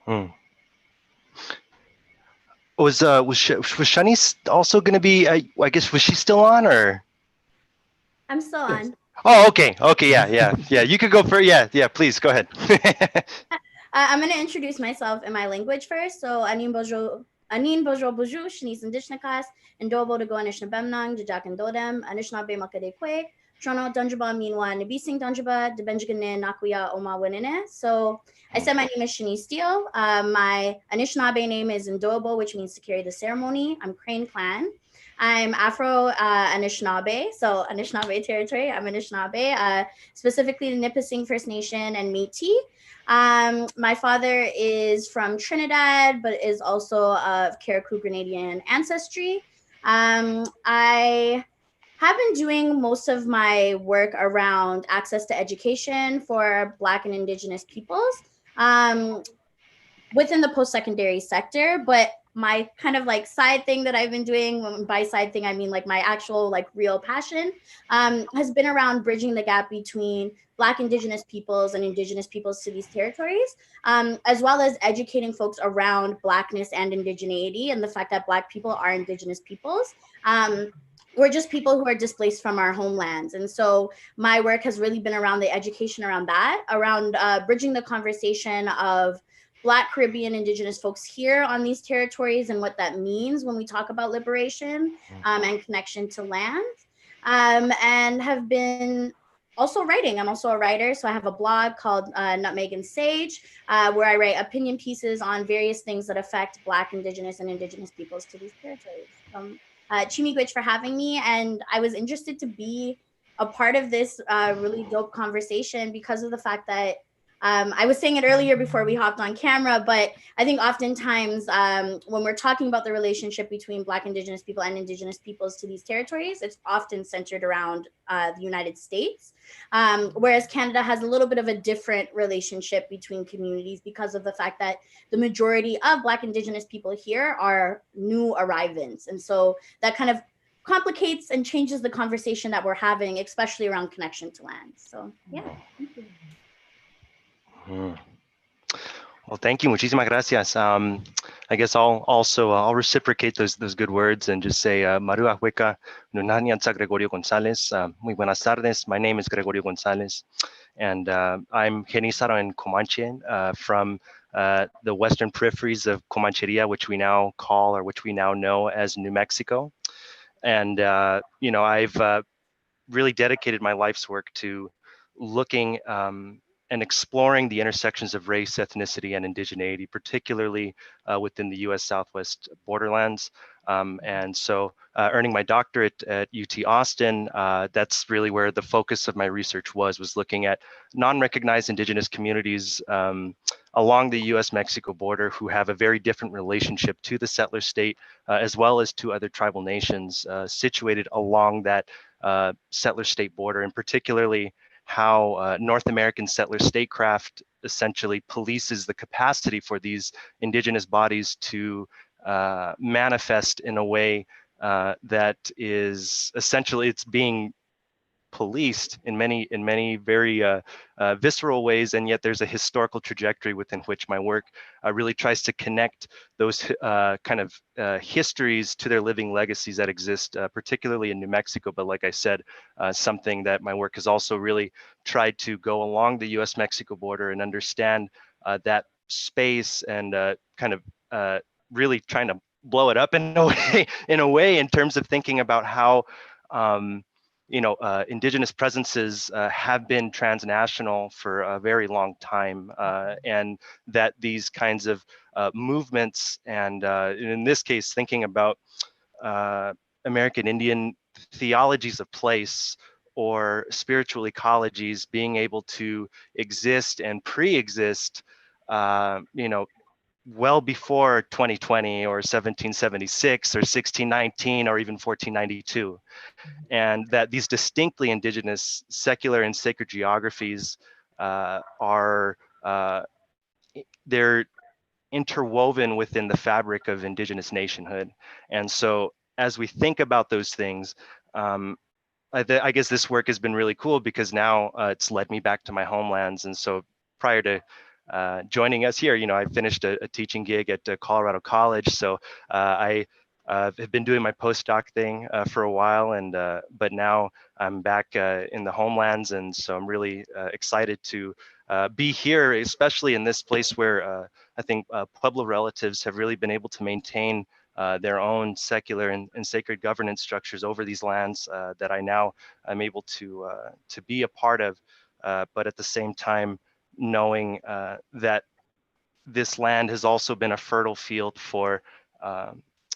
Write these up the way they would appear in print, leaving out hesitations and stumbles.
Hmm. Was Shanice also going to be? I guess was she still on or? I'm still on. Oh, okay, yeah. You could go for yeah. Please go ahead. I'm going to introduce myself in my language first. So, Anin Bojo Boju, Shanice Indigenous, and Dobo to go Anishna Bemnang, Jajak and Dodem, Anishna Be Makade Kwe, Trono Dunjaba Minwa, Nabising Dunjaba, Debenjagane Nakuya Oma Winine. So, I said my name is Shanice Steele. My Anishinaabe name is Ndobo, which means to carry the ceremony. I'm Crane Clan. I'm Afro-Anishinaabe, so Anishinaabe territory. I'm Anishinaabe, specifically the Nipissing First Nation and Métis. My father is from Trinidad, but is also of Carriacou Grenadian ancestry. I have been doing most of my work around access to education for Black and Indigenous peoples within the post-secondary sector, but my kind of like side thing that I've been doing, by side thing I mean like my actual like real passion, has been around bridging the gap between Black Indigenous peoples and Indigenous peoples to these territories, as well as educating folks around Blackness and indigeneity and the fact that Black people are Indigenous peoples. We're just people who are displaced from our homelands. And so my work has really been around the education around that, around bridging the conversation of Black, Caribbean, Indigenous folks here on these territories and what that means when we talk about liberation and connection to land, and have been also writing. I'm also a writer, so I have a blog called Nutmeg and Sage, where I write opinion pieces on various things that affect Black, Indigenous, and Indigenous peoples to these territories. Chimigwich for having me, and I was interested to be a part of this really dope conversation because of the fact that I was saying it earlier before we hopped on camera, but I think oftentimes when we're talking about the relationship between Black Indigenous people and Indigenous peoples to these territories, it's often centered around the United States, whereas Canada has a little bit of a different relationship between communities because of the fact that the majority of Black Indigenous people here are new arrivants. And so that kind of complicates and changes the conversation that we're having, especially around connection to land. So, yeah, thank you. Well, thank you. Muchísimas gracias. I guess I'll reciprocate those good words and just say Marua Hueca, Nunanianza Gregorio Gonzales. Muy buenas tardes. My name is Gregorio Gonzales, and I'm Genízaro and Comanche from the western peripheries of Comancheria, which we now call or which we now know as New Mexico. And I've really dedicated my life's work to looking and exploring the intersections of race, ethnicity, and indigeneity, particularly within the US Southwest borderlands. And so earning my doctorate at UT Austin, that's really where the focus of my research was looking at non-recognized indigenous communities along the US-Mexico border who have a very different relationship to the settler state, as well as to other tribal nations situated along that settler state border, and particularly how North American settler statecraft essentially polices the capacity for these indigenous bodies to manifest in a way that is essentially, it's being policed in many very visceral ways, and yet there's a historical trajectory within which my work really tries to connect those kind of histories to their living legacies that exist, particularly in New Mexico. But like I said, something that my work has also really tried to go along the US-Mexico border and understand that space and kind of really trying to blow it up in a way in terms of thinking about how indigenous presences have been transnational for a very long time, and that these kinds of movements, and in this case, thinking about American Indian theologies of place or spiritual ecologies being able to exist and pre-exist, well before 2020 or 1776 or 1619 or even 1492. And that these distinctly indigenous secular and sacred geographies they're interwoven within the fabric of indigenous nationhood. And so as we think about those things, I guess this work has been really cool because now it's led me back to my homelands. And so prior to joining us here. I finished a teaching gig at Colorado College, so I have been doing my postdoc thing for a while, and but now I'm back in the homelands, and so I'm really excited to be here, especially in this place where I think Pueblo relatives have really been able to maintain their own secular and sacred governance structures over these lands that I now am able to be a part of, but at the same time knowing that this land has also been a fertile field for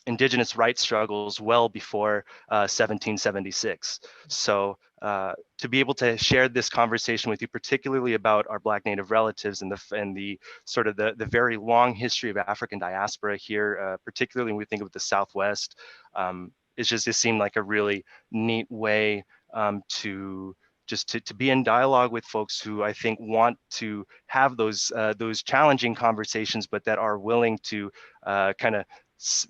indigenous rights struggles well before 1776. So to be able to share this conversation with you, particularly about our Black Native relatives and the sort of the very long history of African diaspora here, particularly when we think of the Southwest, it seemed like a really neat way to be in dialogue with folks who I think want to have those challenging conversations, but that are willing to kind of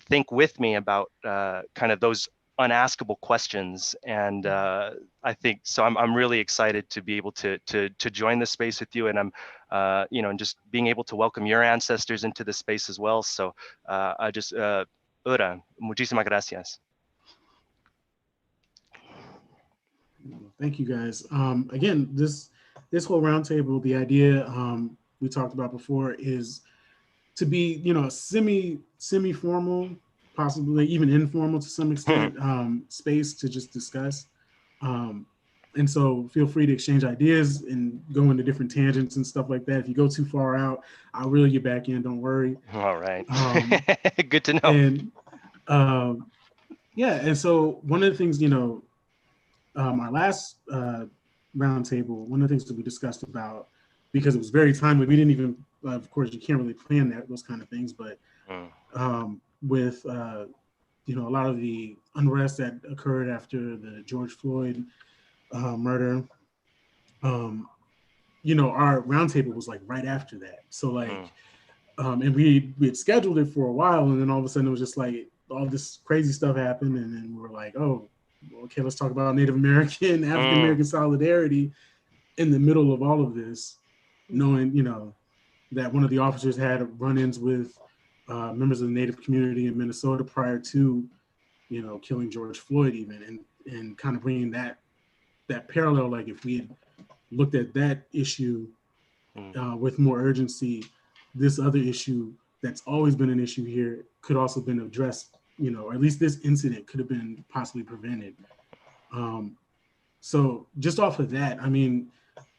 think with me about kind of those unaskable questions. And I think so. I'm really excited to be able to join this space with you, and I'm and just being able to welcome your ancestors into the space as well. So I just Ura, muchísimas gracias. Thank you, guys. Again, this whole roundtable, the idea we talked about before is to be, semi-formal, possibly even informal to some extent, space to just discuss. And so feel free to exchange ideas and go into different tangents and stuff like that. If you go too far out, I'll reel you back in, don't worry. All right. Good to know. And and so one of the things, our last roundtable, one of the things that we discussed about, because it was very timely, we didn't even, of course, you can't really plan those kind of things, but with, a lot of the unrest that occurred after the George Floyd murder, our roundtable was like right after that. So and we had scheduled it for a while, and then all of a sudden it was just like all this crazy stuff happened, and then we were like, oh, okay, let's talk about Native American, African American solidarity in the middle of all of this, knowing, that one of the officers had run-ins with members of the Native community in Minnesota prior to, killing George Floyd even, and kind of bringing that parallel, like if we had looked at that issue with more urgency, this other issue that's always been an issue here could also been addressed, or at least this incident could have been possibly prevented. So just off of that, I mean,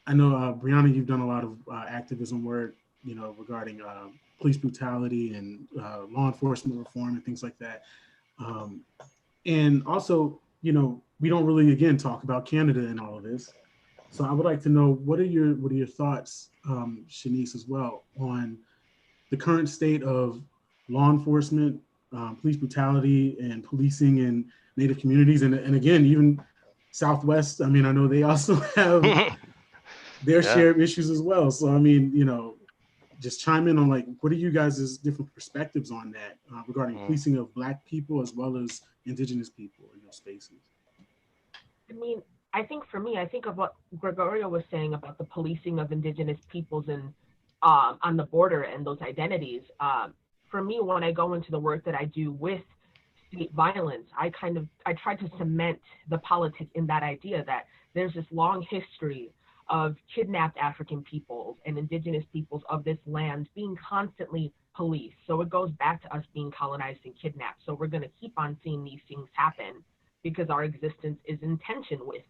I know, Briana, you've done a lot of activism work, regarding police brutality and law enforcement reform and things like that. And also, we don't really, again, talk about Canada in all of this. So I would like to know, what are your thoughts, Shanese, as well, on the current state of law enforcement, police brutality, and policing in Native communities, and again, even Southwest. I mean, I know they also have their share of issues as well. So I mean, just chime in on like, what are you guys' different perspectives on that regarding policing of Black people as well as Indigenous people in those spaces? I mean, I think for me, I think of what Gregorio was saying about the policing of Indigenous peoples and on the border and those identities. For me, when I go into the work that I do with state violence, I try to cement the politics in that idea that there's this long history of kidnapped African peoples and Indigenous peoples of this land being constantly policed. So it goes back to us being colonized and kidnapped. So we're going to keep on seeing these things happen because our existence is in tension with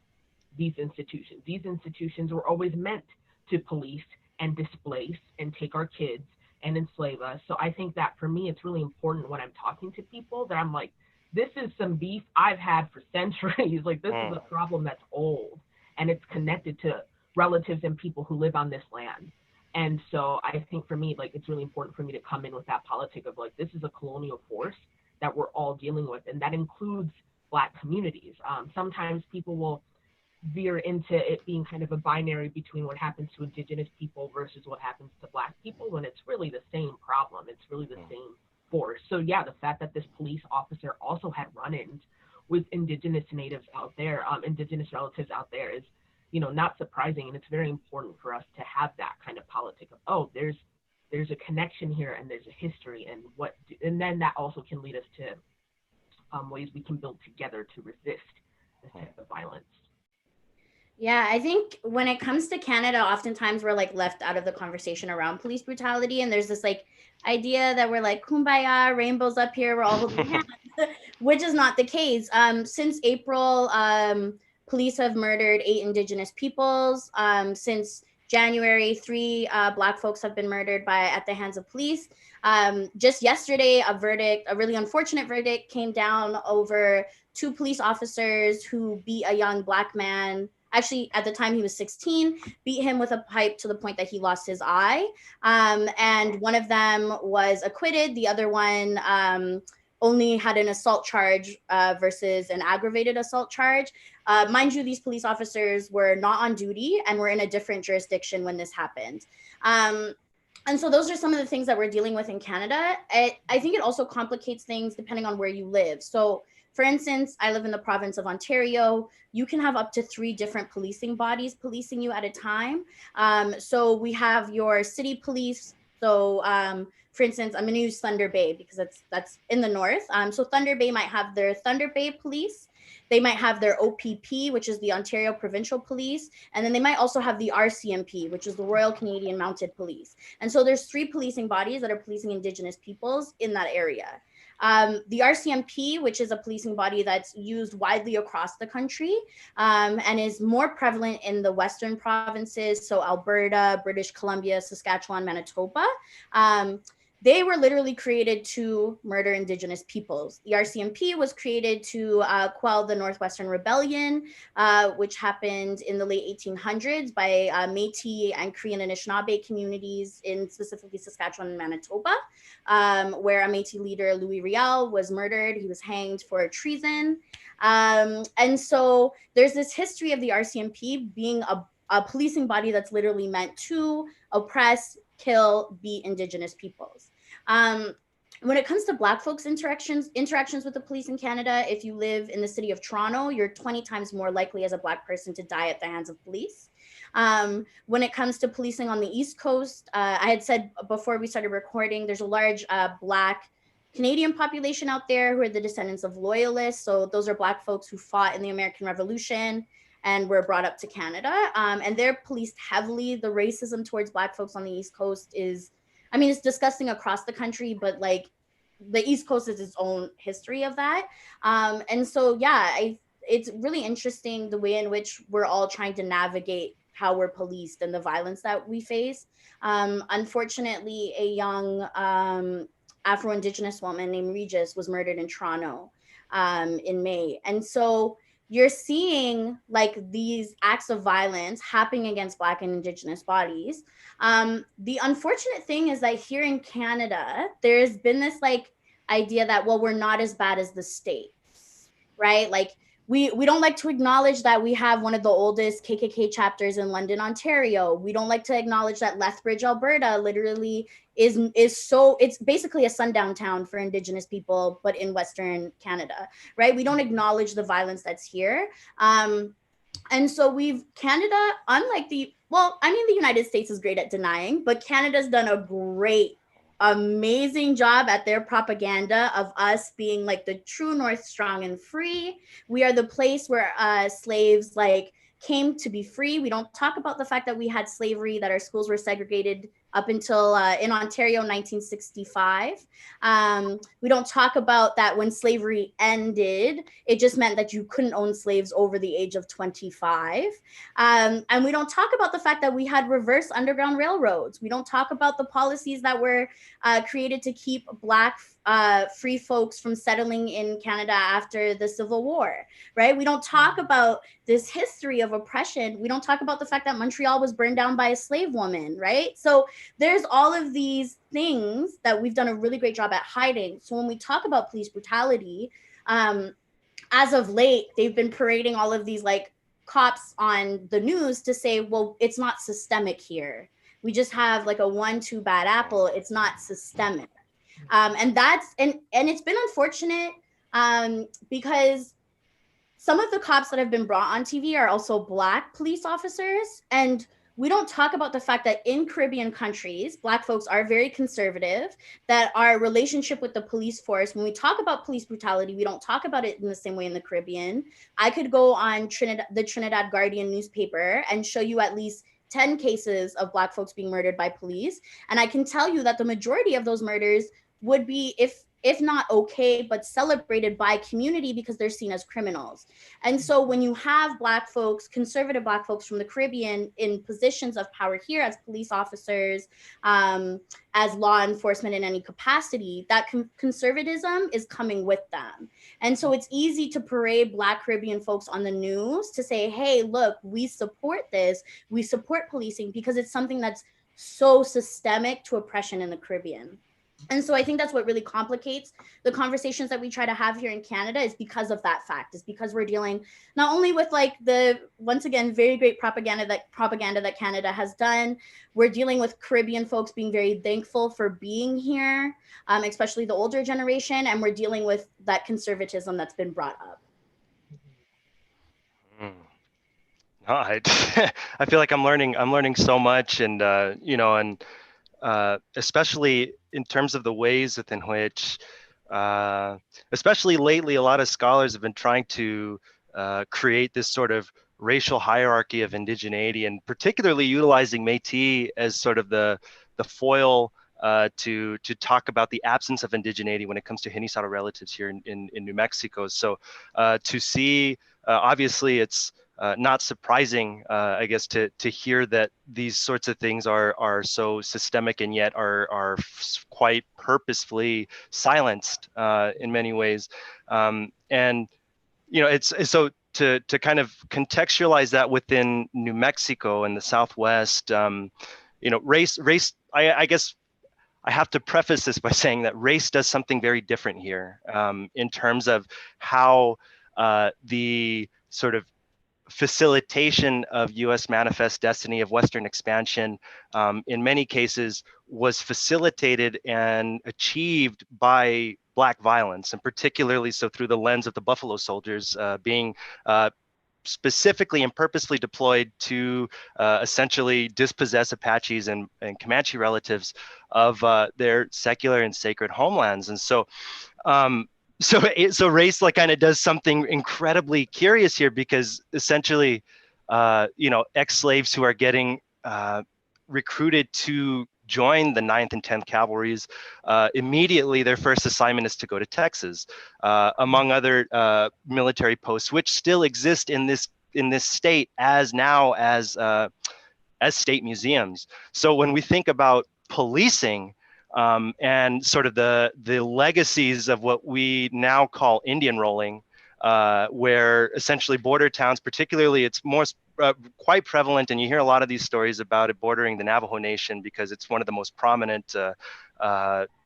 these institutions. These institutions were always meant to police and displace and take our kids and enslave us. So I think that for me, it's really important when I'm talking to people that I'm like, this is some beef I've had for centuries. Like, this is a problem that's old, and it's connected to relatives and people who live on this land. And so I think for me, like, it's really important for me to come in with that politic of like, this is a colonial force that we're all dealing with, and that includes Black communities. Sometimes people will veer into it being kind of a binary between what happens to Indigenous people versus what happens to Black people, when it's really the same problem. It's really the same force. So yeah, the fact that this police officer also had run-ins with Indigenous natives out there, Indigenous relatives out there, is not surprising. And it's very important for us to have that kind of politic of, oh, there's a connection here and there's a history, and then that also can lead us to ways we can build together to resist this type of violence. Yeah, I think when it comes to Canada, oftentimes we're like left out of the conversation around police brutality. And there's this like idea that we're like, kumbaya, rainbows up here, we're all holding hands, which is not the case. Since April, police have murdered 8 Indigenous peoples. Since January, 3 Black folks have been murdered at the hands of police. Just yesterday, a really unfortunate verdict came down over 2 police officers who beat a young Black man. Actually, at the time he was 16, beat him with a pipe to the point that he lost his eye. And one of them was acquitted. The other one only had an assault charge versus an aggravated assault charge. Mind you, these police officers were not on duty and were in a different jurisdiction when this happened. And so those are some of the things that we're dealing with in Canada. I think it also complicates things depending on where you live. So for instance, I live in the province of Ontario. You can have up to 3 different policing bodies policing you at a time. So we have your city police. So for instance, I'm going to use Thunder Bay because that's in the north. So Thunder Bay might have their Thunder Bay Police. They might have their OPP, which is the Ontario Provincial Police. And then they might also have the RCMP, which is the Royal Canadian Mounted Police. And so there's 3 policing bodies that are policing Indigenous peoples in that area. The RCMP, which is a policing body that's used widely across the country and is more prevalent in the Western provinces, so Alberta, British Columbia, Saskatchewan, Manitoba. They were literally created to murder Indigenous peoples. The RCMP was created to quell the Northwestern Rebellion, which happened in the late 1800s by Métis and Cree and Anishinaabe communities in specifically Saskatchewan and Manitoba, where a Métis leader, Louis Riel, was murdered. He was hanged for treason. And so there's this history of the RCMP being a policing body that's literally meant to oppress, kill, beat Indigenous peoples. When it comes to Black folks' interactions with the police in Canada, if you live in the city of Toronto, you're 20 times more likely as a Black person to die at the hands of police. When it comes to policing on the East Coast, I had said before we started recording, there's a large Black Canadian population out there who are the descendants of loyalists. So those are Black folks who fought in the American Revolution and were brought up to Canada. And they're policed heavily. The racism towards Black folks on the East Coast it's disgusting across the country, but like the East Coast is its own history of that. And so, yeah, it's really interesting the way in which we're all trying to navigate how we're policed and the violence that we face. Unfortunately, a young Afro-Indigenous woman named Regis was murdered in Toronto in May. And so you're seeing like these acts of violence happening against Black and Indigenous bodies. The unfortunate thing is that here in Canada, there's been this like idea that, well, we're not as bad as the States, right? Like we don't like to acknowledge that we have one of the oldest KKK chapters in London, Ontario. We don't like to acknowledge that Lethbridge, Alberta literally it's basically a sundown town for Indigenous people, but in Western Canada, right? We don't acknowledge the violence that's here. And so Canada, unlike the United States is great at denying, but Canada's done a great, amazing job at their propaganda of us being like the true North, strong and free. We are the place where slaves like came to be free. We don't talk about the fact that we had slavery, that our schools were segregated up until in Ontario, 1965. We don't talk about that when slavery ended, it just meant that you couldn't own slaves over the age of 25. And we don't talk about the fact that we had reverse underground railroads. We don't talk about the policies that were created to keep Black free folks from settling in Canada after the Civil War, right? We don't talk about this history of oppression. We don't talk about the fact that Montreal was burned down by a slave woman, right? So there's all of these things that we've done a really great job at hiding. So when we talk about police brutality, as of late, they've been parading all of these like cops on the news to say, well, it's not systemic here. We just have like a 1-2 bad apple. It's not systemic. And it's been unfortunate because some of the cops that have been brought on TV are also Black police officers. And we don't talk about the fact that in Caribbean countries, Black folks are very conservative, that our relationship with the police force, when we talk about police brutality, we don't talk about it in the same way in the Caribbean. I could go on the Trinidad Guardian newspaper and show you at least 10 cases of Black folks being murdered by police. And I can tell you that the majority of those murders would be, if not okay, but celebrated by community because they're seen as criminals. And so when you have Black folks, conservative Black folks from the Caribbean in positions of power here as police officers, as law enforcement in any capacity, that conservatism is coming with them. And so it's easy to parade Black Caribbean folks on the news to say, hey, look, we support this, we support policing, because it's something that's so systemic to oppression in the Caribbean. And so I think that's what really complicates the conversations that we try to have here in Canada, is because of that fact, is because we're dealing not only with like the, once again, very great propaganda that Canada has done, we're dealing with Caribbean folks being very thankful for being here, especially the older generation, and we're dealing with that conservatism that's been brought up. No, I feel like I'm learning so much, and you know, and especially in terms of the ways within which, especially lately, a lot of scholars have been trying to create this sort of racial hierarchy of indigeneity, and particularly utilizing Métis as sort of the foil to talk about the absence of indigeneity when it comes to Genízaro relatives here in New Mexico. So to see, obviously, it's not surprising, I guess, to hear that these sorts of things are so systemic and yet are quite purposefully silenced in many ways. And you know, it's so to kind of contextualize that within New Mexico and the Southwest. You know, race. I guess I have to preface this by saying that race does something very different here in terms of how the sort of facilitation of U.S. manifest destiny of Western expansion in many cases was facilitated and achieved by Black violence, and particularly so through the lens of the Buffalo Soldiers being specifically and purposely deployed to essentially dispossess Apaches and Comanche relatives of their secular and sacred homelands. And so so race like kind of does something incredibly curious here, because essentially, you know, ex-slaves who are getting recruited to join the 9th and 10th Cavalries, immediately their first assignment is to go to Texas, among other military posts, which still exist in this state as state museums. So when we think about policing, and sort of the legacies of what we now call Indian rolling, where essentially border towns, particularly it's more quite prevalent, and you hear a lot of these stories about it bordering the Navajo Nation because it's one of the most prominent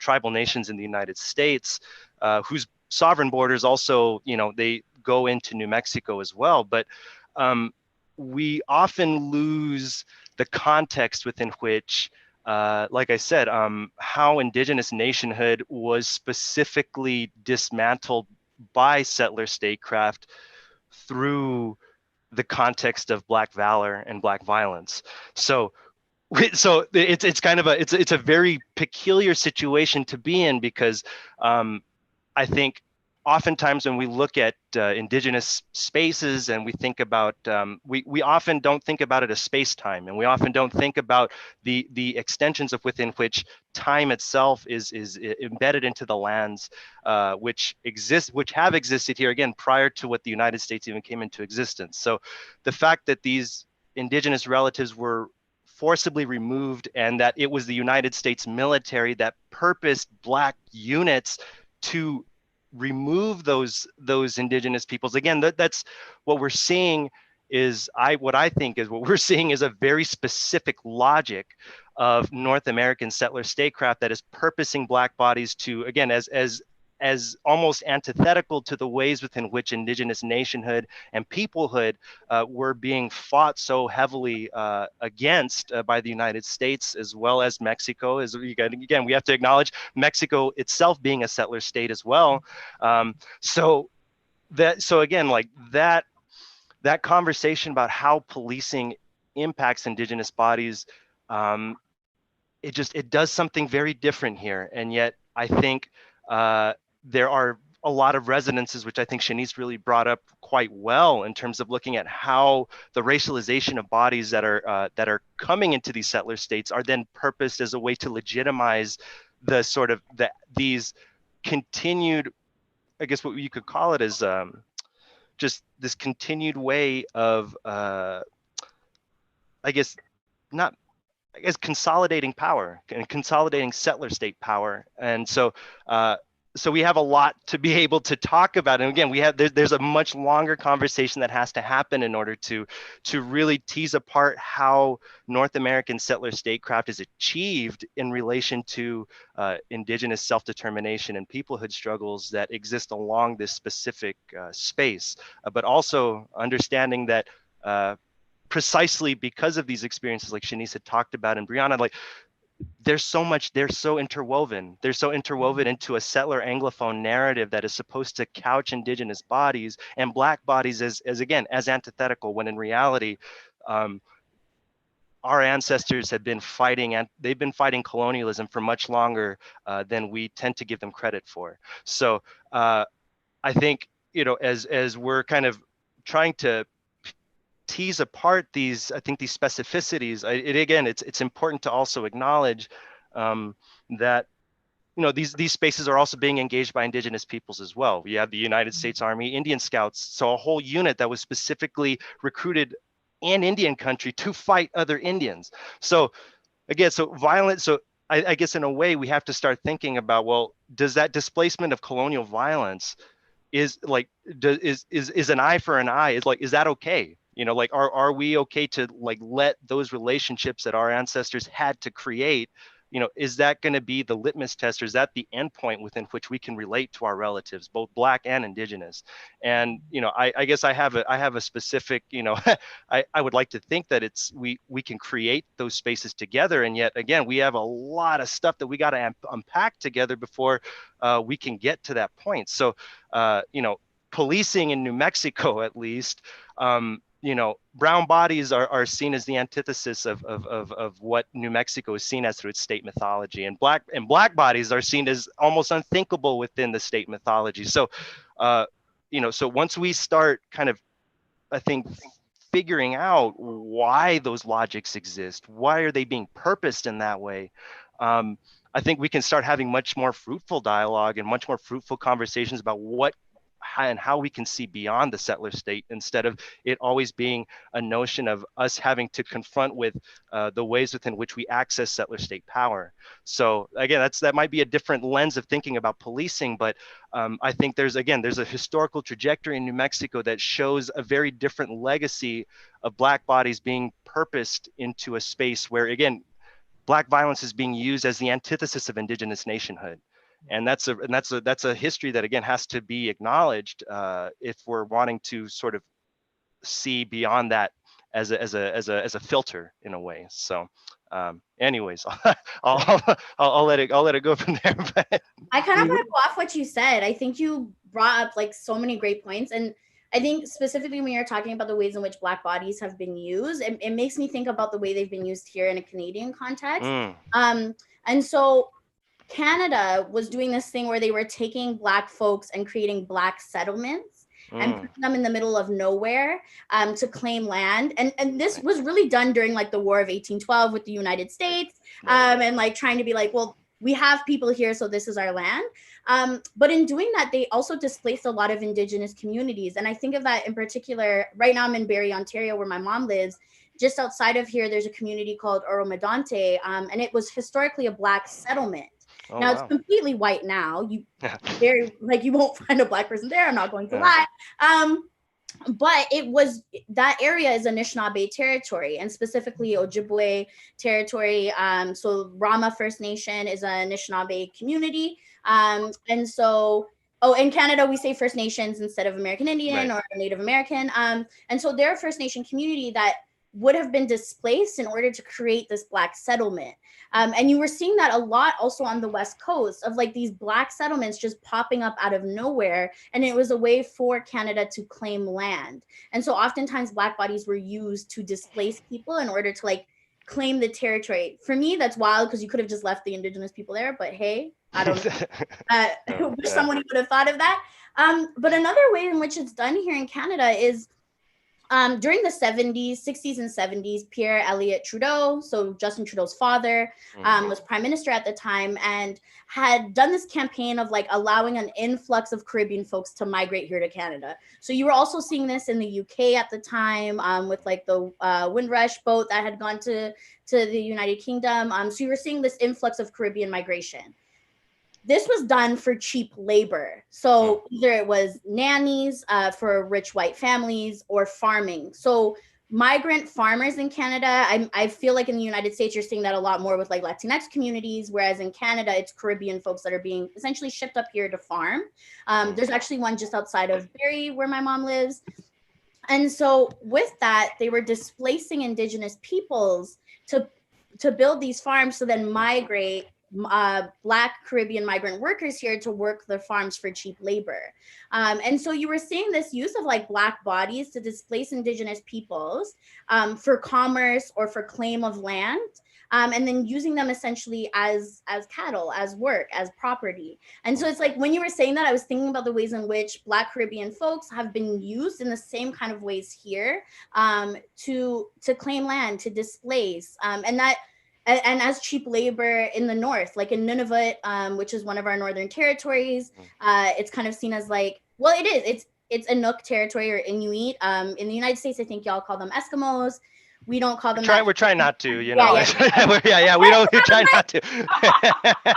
tribal nations in the United States, whose sovereign borders also, you know, they go into New Mexico as well. But we often lose the context within which, like I said, how indigenous nationhood was specifically dismantled by settler statecraft through the context of Black valor and Black violence. So it's kind of it's a very peculiar situation to be in, because I think oftentimes when we look at indigenous spaces and we think about, we often don't think about it as space-time, and we often don't think about the extensions of within which time itself is embedded into the lands which have existed here, again, prior to what the United States even came into existence. So the fact that these indigenous relatives were forcibly removed, and that it was the United States military that purposed Black units to remove those indigenous peoples. Again, that's what we're seeing is what I think is a very specific logic of North American settler statecraft that is purposing Black bodies to, again, as almost antithetical to the ways within which indigenous nationhood and peoplehood were being fought so heavily against by the United States, as well as Mexico. Again, we have to acknowledge Mexico itself being a settler state as well. So so again, like that conversation about how policing impacts indigenous bodies, it does something very different here. And yet I think there are a lot of resonances, which I think Shanese really brought up quite well in terms of looking at how the racialization of bodies that are coming into these settler states are then purposed as a way to legitimize the sort of these continued, I guess what you could call it is just this continued way of consolidating power and consolidating settler state power. And so so we have a lot to be able to talk about. And again, there's a much longer conversation that has to happen in order to really tease apart how North American settler statecraft is achieved in relation to indigenous self-determination and peoplehood struggles that exist along this specific space, but also understanding that precisely because of these experiences, like Shanese had talked about, and Briana, like they're so interwoven into a settler Anglophone narrative that is supposed to couch indigenous bodies and Black bodies as antithetical, when in reality, our ancestors have been fighting, and they've been fighting colonialism for much longer than we tend to give them credit for. So I think, as we're kind of trying to tease apart these specificities, it's important to also acknowledge that these spaces are also being engaged by indigenous peoples as well. We have the United States Army Indian Scouts, so a whole unit that was specifically recruited in Indian country to fight other Indians. So again, I guess in a way we have to start thinking about, well, does that displacement of colonial violence is an eye for an eye, is that okay? Are we okay to let those relationships that our ancestors had to create, is that going to be the litmus test, or is that the endpoint within which we can relate to our relatives, both Black and indigenous? And I guess I have a specific, I would like to think that we can create those spaces together, and yet again we have a lot of stuff that we got to unpack together before we can get to that point. So policing in New Mexico, at least, brown bodies are seen as the antithesis of what New Mexico is seen as through its state mythology, and black bodies are seen as almost unthinkable within the state mythology. So, so once we start kind of, I think, figuring out why those logics exist, why are they being purposed in that way, I think we can start having much more fruitful dialogue and much more fruitful conversations about how we can see beyond the settler state, instead of it always being a notion of us having to confront with the ways within which we access settler state power. So again, that might be a different lens of thinking about policing, but I think there's a historical trajectory in New Mexico that shows a very different legacy of Black bodies being purposed into a space where, again, Black violence is being used as the antithesis of indigenous nationhood. And that's a history that, again, has to be acknowledged if we're wanting to sort of see beyond that as a filter in a way. So, anyways, I'll let it go from there. But I kind of want to go off what you said. I think you brought up so many great points, and I think specifically when you're talking about the ways in which Black bodies have been used, it makes me think about the way they've been used here in a Canadian context. And so Canada was doing this thing where they were taking Black folks and creating Black settlements and putting them in the middle of nowhere to claim land. And this was really done during the War of 1812 with the United States, and trying to be well, we have people here, so this is our land. But in doing that, they also displaced a lot of Indigenous communities. And I think of that in particular, right now I'm in Barrie, Ontario, where my mom lives. Just outside of here, there's a community called Oro-Medonte, and it was historically a Black settlement. Oh, now wow. It's completely white now. You won't find a Black person there. I'm not going to lie. But that area is Anishinaabe territory, and specifically Ojibwe territory. So Rama First Nation is an Anishinaabe community. And so, in Canada, we say First Nations instead of American Indian or Native American. And so they're a First Nation community that would have been displaced in order to create this Black settlement. And you were seeing that a lot also on the West Coast, of like these Black settlements just popping up out of nowhere. And it was a way for Canada to claim land. And so oftentimes Black bodies were used to displace people in order to like claim the territory. For me, that's wild, because you could have just left the indigenous people there, but hey, I don't know. Wish someone would have thought of that. But another way in which it's done here in Canada is during the 70s, 60s, and 70s, Pierre Elliott Trudeau, so Justin Trudeau's father, was prime minister at the time, and had done this campaign of like allowing an influx of Caribbean folks to migrate here to Canada. So you were also seeing this in the UK at the time, with like the Windrush boat that had gone to the United Kingdom. So you were seeing this influx of Caribbean migration. This was done for cheap labor. So either it was nannies for rich white families, or farming. So migrant farmers in Canada, I feel like in the United States, you're seeing that a lot more with like Latinx communities, whereas in Canada, it's Caribbean folks that are being essentially shipped up here to farm. There's actually one just outside of Barrie where my mom lives. And so with that, they were displacing indigenous peoples to build these farms to then migrate Black Caribbean migrant workers here to work the farms for cheap labor. And so you were seeing this use of like Black bodies to displace indigenous peoples for commerce or for claim of land, and then using them essentially as cattle, as work, as property. And so it's like, when you were saying that, I was thinking about the ways in which Black Caribbean folks have been used in the same kind of ways here, to claim land, to displace, and as cheap labor in the north, like in Nunavut, which is one of our northern territories. It's kind of seen as like, well, it's Inuk territory or Inuit. In the United States, I think y'all call them Eskimos. We don't call them We're trying not to, you know. Yeah. We try not to.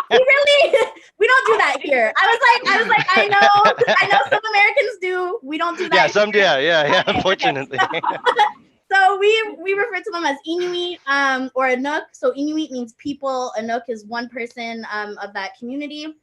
we don't do that here. I was like, I know some Americans do. We don't do that. Yeah, some do. Yeah. Unfortunately. So we refer to them as Inuit or Inuk. So Inuit means people. Inuk is one person of that community.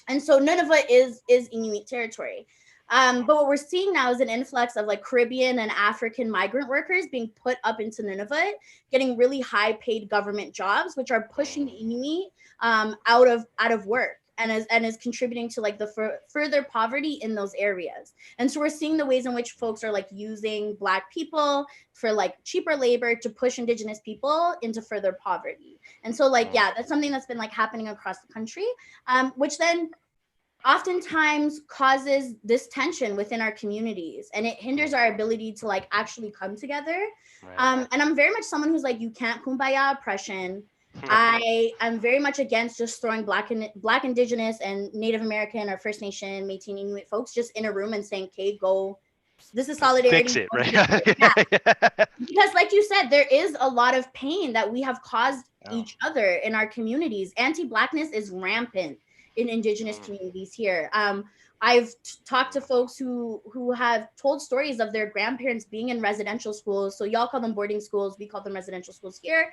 And so Nunavut is Inuit territory. But what we're seeing now is an influx of like Caribbean and African migrant workers being put up into Nunavut, getting really high paid government jobs, which are pushing the Inuit out of work. And is contributing to like the further poverty in those areas. And so we're seeing the ways in which folks are like using Black people for like cheaper labor to push indigenous people into further poverty. And so like, yeah, that's something that's been like happening across the country, which then oftentimes causes this tension within our communities, and it hinders our ability to like actually come together. And I'm very much someone who's like, you can't kumbaya oppression. I am very much against just throwing Black, Indigenous, and Native American or First Nation, Métis, and Inuit folks just in a room and saying, "Okay, go. This is solidarity." Fix it, right? Because, like you said, there is a lot of pain that we have caused each other in our communities. Anti-blackness is rampant in Indigenous communities here. I've talked to folks who have told stories of their grandparents being in residential schools. So y'all call them boarding schools. We call them residential schools here.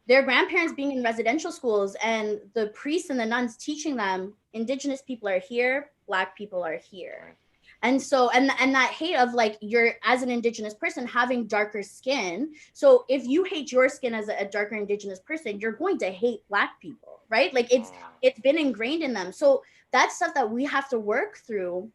Their grandparents being in residential schools, and the priests and the nuns teaching them, Indigenous people are here, Black people are here. And so, and that hate of like, you're as an Indigenous person having darker skin. So if you hate your skin as a darker Indigenous person, you're going to hate Black people, right? Like it's been ingrained in them. So that's stuff that we have to work through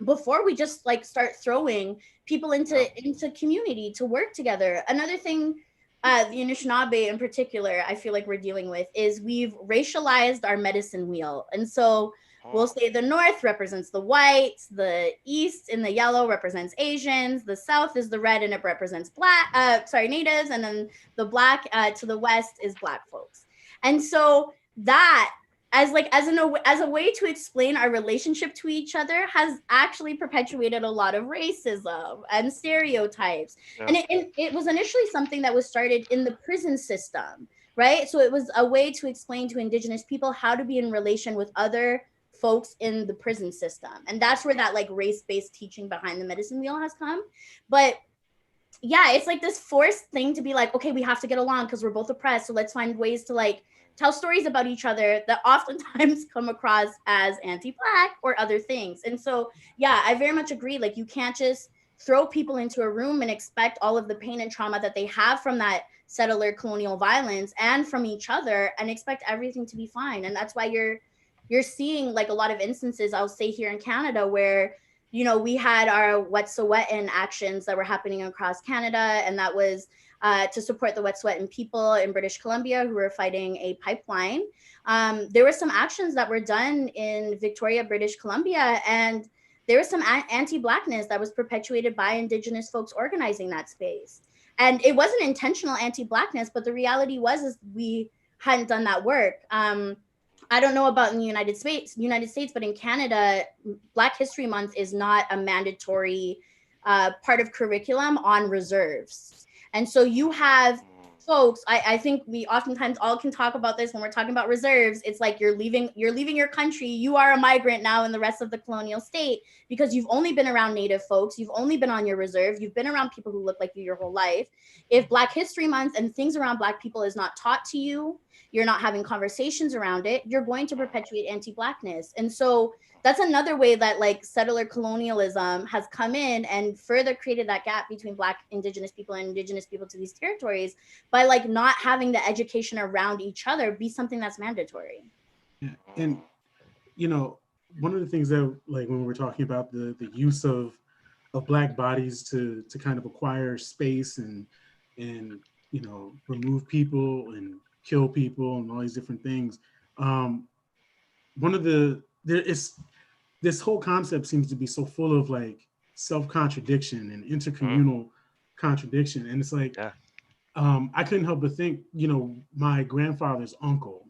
before we just like start throwing people into community to work together. Another thing, the Anishinaabe in particular, I feel like we're dealing with is we've racialized our medicine wheel. And so we'll say the North represents the whites, the East in the yellow represents Asians, the South is the red and it represents natives, and then the Black to the West is Black folks. And so that as a way to explain our relationship to each other has actually perpetuated a lot of racism and stereotypes. And it was initially something that was started in the prison system, right? So it was a way to explain to Indigenous people how to be in relation with other folks in the prison system. And that's where that like race-based teaching behind the medicine wheel has come. But yeah, it's like this forced thing to be like, okay, we have to get along because we're both oppressed. So let's find ways to like tell stories about each other that oftentimes come across as anti-Black or other things. And so, yeah, I very much agree. Like, you can't just throw people into a room and expect all of the pain and trauma that they have from that settler colonial violence and from each other and expect everything to be fine. And that's why you're seeing like a lot of instances, I'll say here in Canada, where, you know, we had our Wet'suwet'en actions that were happening across Canada, and that was to support the Wet'suwet'en people in British Columbia who were fighting a pipeline. There were some actions that were done in Victoria, British Columbia, and there was some anti-blackness that was perpetuated by Indigenous folks organizing that space. And it wasn't intentional anti-blackness, but the reality was we hadn't done that work. I don't know about in the United States, but in Canada, Black History Month is not a mandatory part of curriculum on reserves. And so you have folks, I think we oftentimes all can talk about this when we're talking about reserves. It's like you're leaving your country. You are a migrant now in the rest of the colonial state because you've only been around Native folks. You've only been on your reserve. You've been around people who look like you your whole life. If Black History Month and things around Black people is not taught to you, you're not having conversations around it, you're going to perpetuate anti-Blackness. And so that's another way that like settler colonialism has come in and further created that gap between Black Indigenous people and Indigenous people to these territories by like not having the education around each other be something that's mandatory. Yeah. And, you know, one of the things that like when we're talking about the use of Black bodies to kind of acquire space and, you know, remove people and kill people and all these different things. This whole concept seems to be so full of like self-contradiction and intercommunal contradiction. And it's like, I couldn't help but think, you know, my grandfather's uncle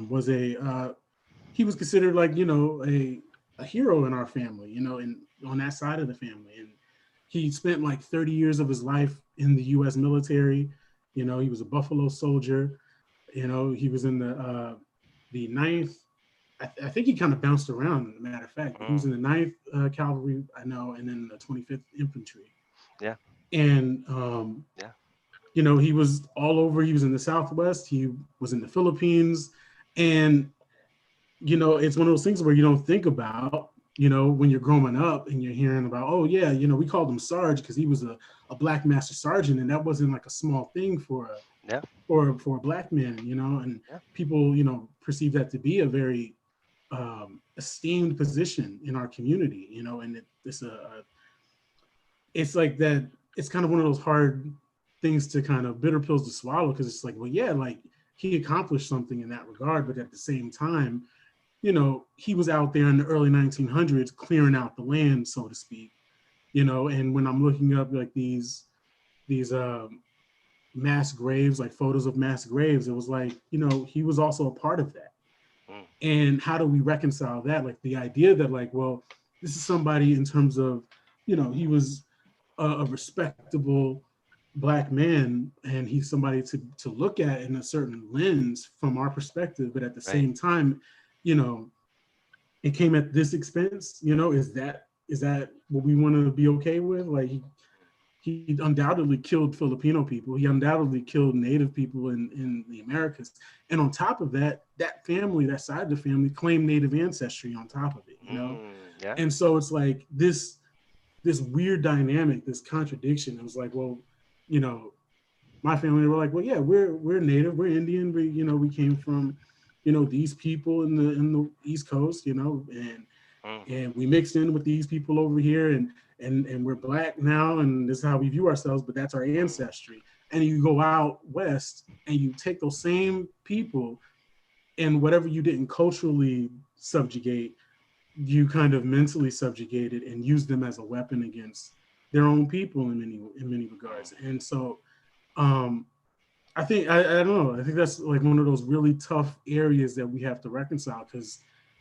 was he was considered like, you know, a hero in our family, you know, and on that side of the family. And he spent like 30 years of his life in the US military. You know, he was a Buffalo soldier. You know, he was in the 9th, I think he kind of bounced around, as a matter of fact. He was in the 9th Cavalry, I know, and then the 25th Infantry. Yeah. And, you know, he was all over. He was in the Southwest. He was in the Philippines. And, you know, it's one of those things where you don't think about, you know, when you're growing up and you're hearing about, oh, yeah, you know, we called him Sarge because he was a Black master sergeant. And that wasn't like a small thing for a Black man, you know, and people, you know, perceive that to be a very esteemed position in our community, you know, and it's like that, it's kind of one of those hard things to kind of bitter pills to swallow, because it's like, well, yeah, like he accomplished something in that regard, but at the same time, you know, he was out there in the early 1900s clearing out the land, so to speak, you know. And when I'm looking up like these mass graves, like photos of mass graves, it was like, you know, he was also a part of that. And how do we reconcile that? Like the idea that like, well, this is somebody in terms of, you know, he was a respectable Black man, and he's somebody to look at in a certain lens from our perspective, but at the same time, you know, it came at this expense, you know. Is that what we want to be okay with? Like he undoubtedly killed Filipino people. He undoubtedly killed Native people in the Americas. And on top of that, that family, that side of the family, claimed Native ancestry on top of it, you know? And so it's like this weird dynamic, this contradiction. It was like, well, you know, my family were like, well, yeah, we're Native, we're Indian. We, you know, we came from, you know, these people in the East Coast, you know, and we mixed in with these people over here, and we're Black now, and this is how we view ourselves, but that's our ancestry. And you go out West and you take those same people, and whatever you didn't culturally subjugate, you kind of mentally subjugated and use them as a weapon against their own people in many regards. And so I think, I don't know, I think that's like one of those really tough areas that we have to reconcile, because,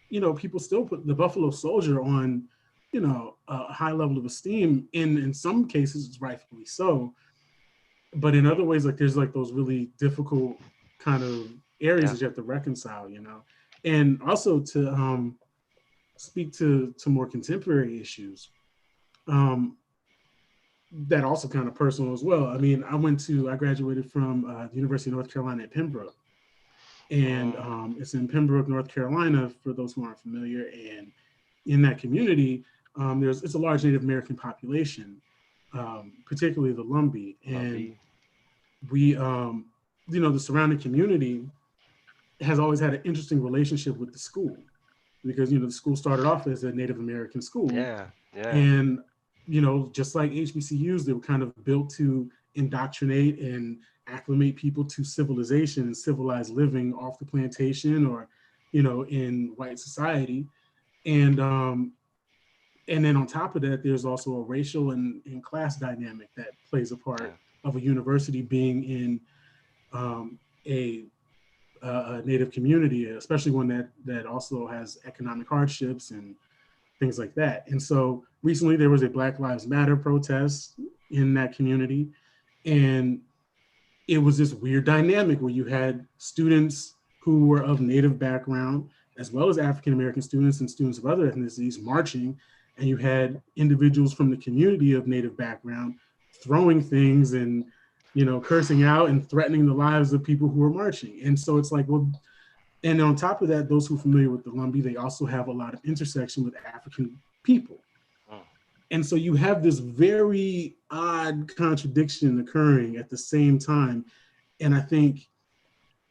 you know, people still put the Buffalo Soldier on, you know, a high level of esteem, in some cases it's rightfully so, but in other ways, like there's like those really difficult kind of areas that you have to reconcile, you know. And also to speak to more contemporary issues that also kind of personal as well. I mean, I graduated from the University of North Carolina at Pembroke, and it's in Pembroke, North Carolina, for those who aren't familiar. And in that community, it's a large Native American population, particularly the Lumbee, and we, the surrounding community has always had an interesting relationship with the school, because the school started off as a Native American school, and just like HBCUs, they were kind of built to indoctrinate and acclimate people to civilization and civilized living off the plantation or in white society. And then on top of that, there's also a racial and class dynamic that plays a part of a university being in a Native community, especially one that also has economic hardships and things like that. And so recently there was a Black Lives Matter protest in that community. And it was this weird dynamic where you had students who were of Native background, as well as African-American students and students of other ethnicities marching. And you had individuals from the community of Native background throwing things and, cursing out and threatening the lives of people who were marching. And so it's like, well, and on top of that, those who are familiar with the Lumbee, they also have a lot of intersection with African people. And so you have this very odd contradiction occurring at the same time. And I think,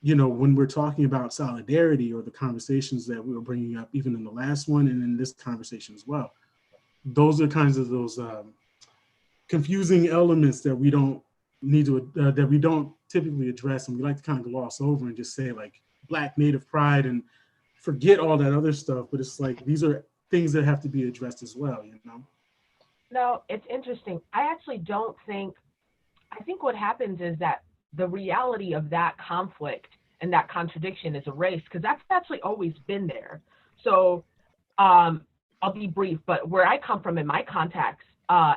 when we're talking about solidarity or the conversations that we were bringing up, even in the last one and in this conversation as well, those are kinds of those confusing elements that we don't need to, that we don't typically address. And we like to kind of gloss over and just say like Black Native pride and forget all that other stuff. But it's like, these are things that have to be addressed as well, No, it's interesting. I think what happens is that the reality of that conflict and that contradiction is erased, because that's actually always been there. So I'll be brief, but where I come from in my context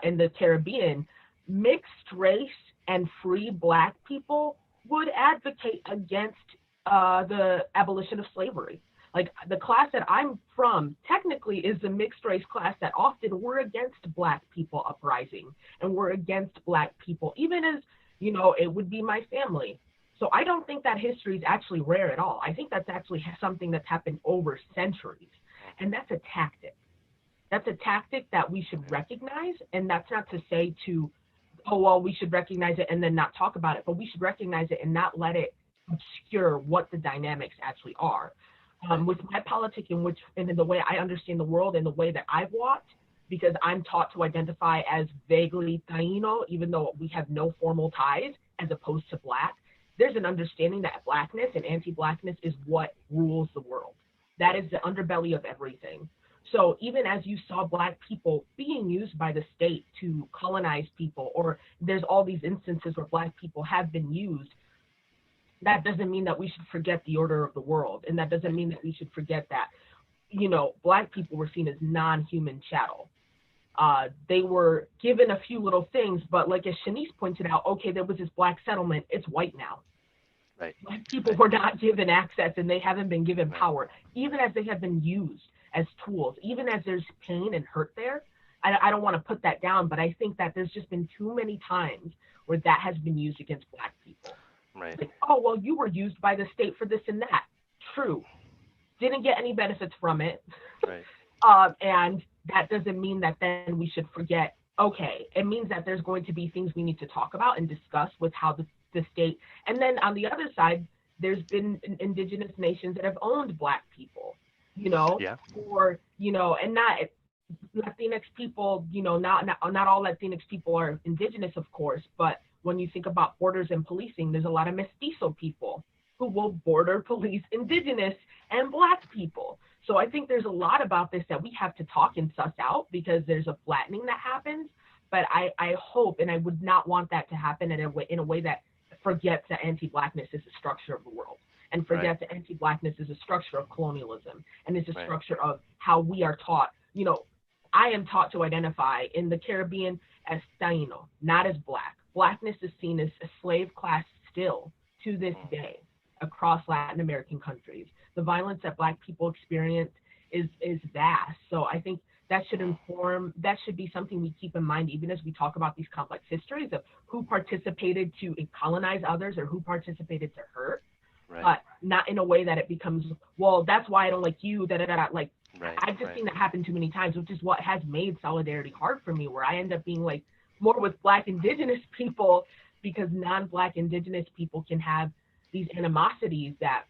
in the Caribbean, mixed race and free Black people would advocate against the abolition of slavery. Like the class that I'm from technically is the mixed race class that often we're against Black people uprising and we're against Black people, even as, it would be my family. So I don't think that history is actually rare at all. I think that's actually something that's happened over centuries. And that's a tactic. That's a tactic that we should recognize. And that's not to say we should recognize it and then not talk about it, but we should recognize it and not let it obscure what the dynamics actually are. With my politic and in the way I understand the world and the way that I've walked, because I'm taught to identify as vaguely Taino, even though we have no formal ties as opposed to Black, there's an understanding that Blackness and anti-Blackness is what rules the world. That is the underbelly of everything. So even as you saw Black people being used by the state to colonize people, or there's all these instances where Black people have been used, that doesn't mean that we should forget the order of the world. And that doesn't mean that we should forget that, Black people were seen as non-human chattel. They were given a few little things, but like as Shanese pointed out, okay, there was this Black settlement, it's white now. Right. Black people were not given access and they haven't been given power, even as they have been used as tools, even as there's pain and hurt there. I don't want to put that down, but I think that there's just been too many times where that has been used against Black people. Right. Like, oh, well, you were used by the state for this and that. True. Didn't get any benefits from it. Right. And that doesn't mean that then we should forget, okay, it means that there's going to be things we need to talk about and discuss with how the state, and then on the other side, there's been indigenous nations that have owned Black people, or, and not Latinx people, not all Latinx people are indigenous, of course, but when you think about borders and policing, there's a lot of mestizo people who will border police indigenous and Black people. So I think there's a lot about this that we have to talk and suss out, because there's a flattening that happens. But I hope, and I would not want that to happen in a way that forgets that anti-Blackness is a structure of the world, and forgets that anti-Blackness is a structure of colonialism, and is a structure of how we are taught. I am taught to identify in the Caribbean as Taino, not as Black. Blackness is seen as a slave class still to this day across Latin American countries. The violence that Black people experience is vast. So I think that should be something we keep in mind, even as we talk about these complex histories of who participated to colonize others or who participated to hurt, but not in a way that it becomes, well, that's why I don't like you, like I've just seen that happen too many times, which is what has made solidarity hard for me, where I end up being like more with Black indigenous people, because non-Black indigenous people can have these animosities that,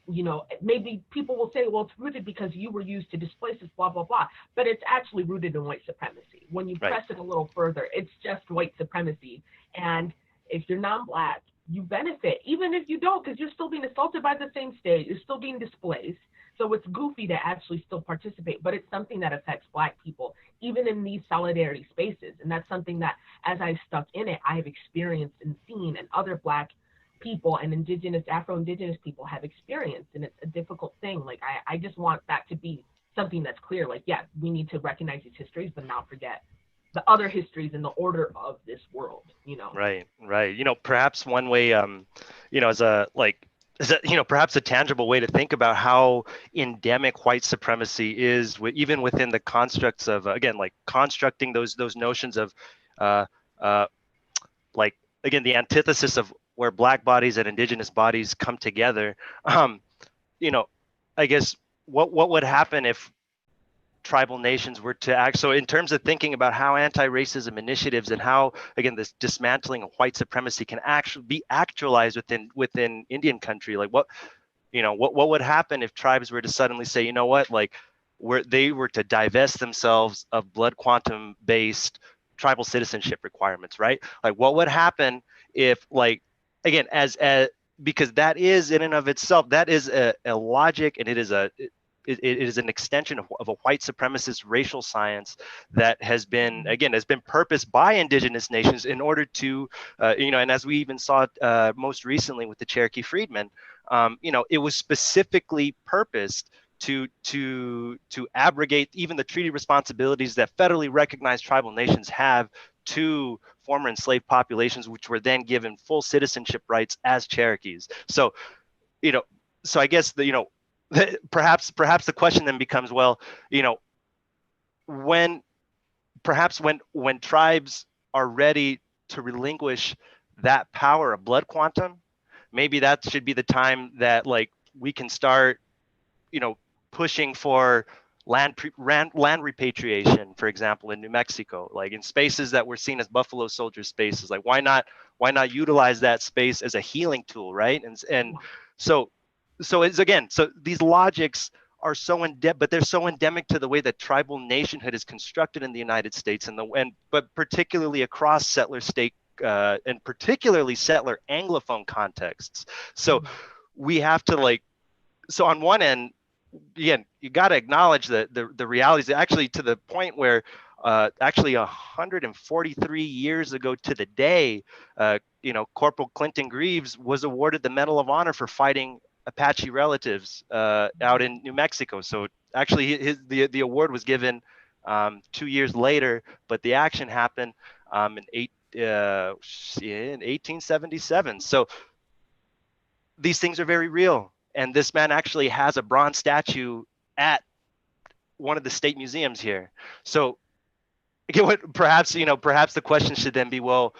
you know, maybe people will say, well, it's rooted because you were used to displace us, blah, blah, blah. But it's actually rooted in white supremacy. When you press it a little further, it's just white supremacy. And if you're non-Black, you benefit, even if you don't, because you're still being assaulted by the same state, you're still being displaced. So it's goofy to actually still participate, but it's something that affects Black people, even in these solidarity spaces. And that's something that, as I've stuck in it, I have experienced and seen, and other Black people and indigenous, Afro-Indigenous people have experienced. And it's a difficult thing. Like, I just want that to be something that's clear. Like, yeah, we need to recognize these histories, but not forget the other histories in the order of this world, you know? Right. You know, perhaps one way, you know, you know, perhaps a tangible way to think about how endemic white supremacy is, even within the constructs of, again, like constructing those notions of, like, again, the antithesis of where Black bodies and indigenous bodies come together. You know, I guess what would happen if tribal nations were to act? So in terms of thinking about how anti-racism initiatives and how, again, this dismantling of white supremacy can actually be actualized within Indian country, like what would happen if tribes were to suddenly say, you know what, like they were to divest themselves of blood quantum based tribal citizenship requirements, right? Like what would happen if, like, again, because that is in and of itself, that is a logic, and it is an extension of a white supremacist racial science that has been purposed by indigenous nations in order to, you know, and as we even saw most recently with the Cherokee Freedmen, you know, it was specifically purposed to abrogate even the treaty responsibilities that federally recognized tribal nations have to former enslaved populations, which were then given full citizenship rights as Cherokees. So, you know, so I guess perhaps the question then becomes, well, you know, when tribes are ready to relinquish that power of blood quantum, maybe that should be the time that, like, we can start, you know, pushing for land repatriation, for example, in New Mexico, like in spaces that were seen as Buffalo Soldier spaces. Like, why not utilize that space as a healing tool, right? And so it's, again, so these logics are so but they're so endemic to the way that tribal nationhood is constructed in the United States, but particularly across settler state and particularly settler Anglophone contexts. So we have to, like, so on one end, again, you got to acknowledge the realities, actually, to the point where actually 143 years ago to the day, you know, Corporal Clinton Greaves was awarded the Medal of Honor for fighting Apache relatives out in New Mexico. So actually the award was given 2 years later, but the action happened in 1877. So these things are very real. And this man actually has a bronze statue at one of the state museums here. So again, perhaps the question should then be, well,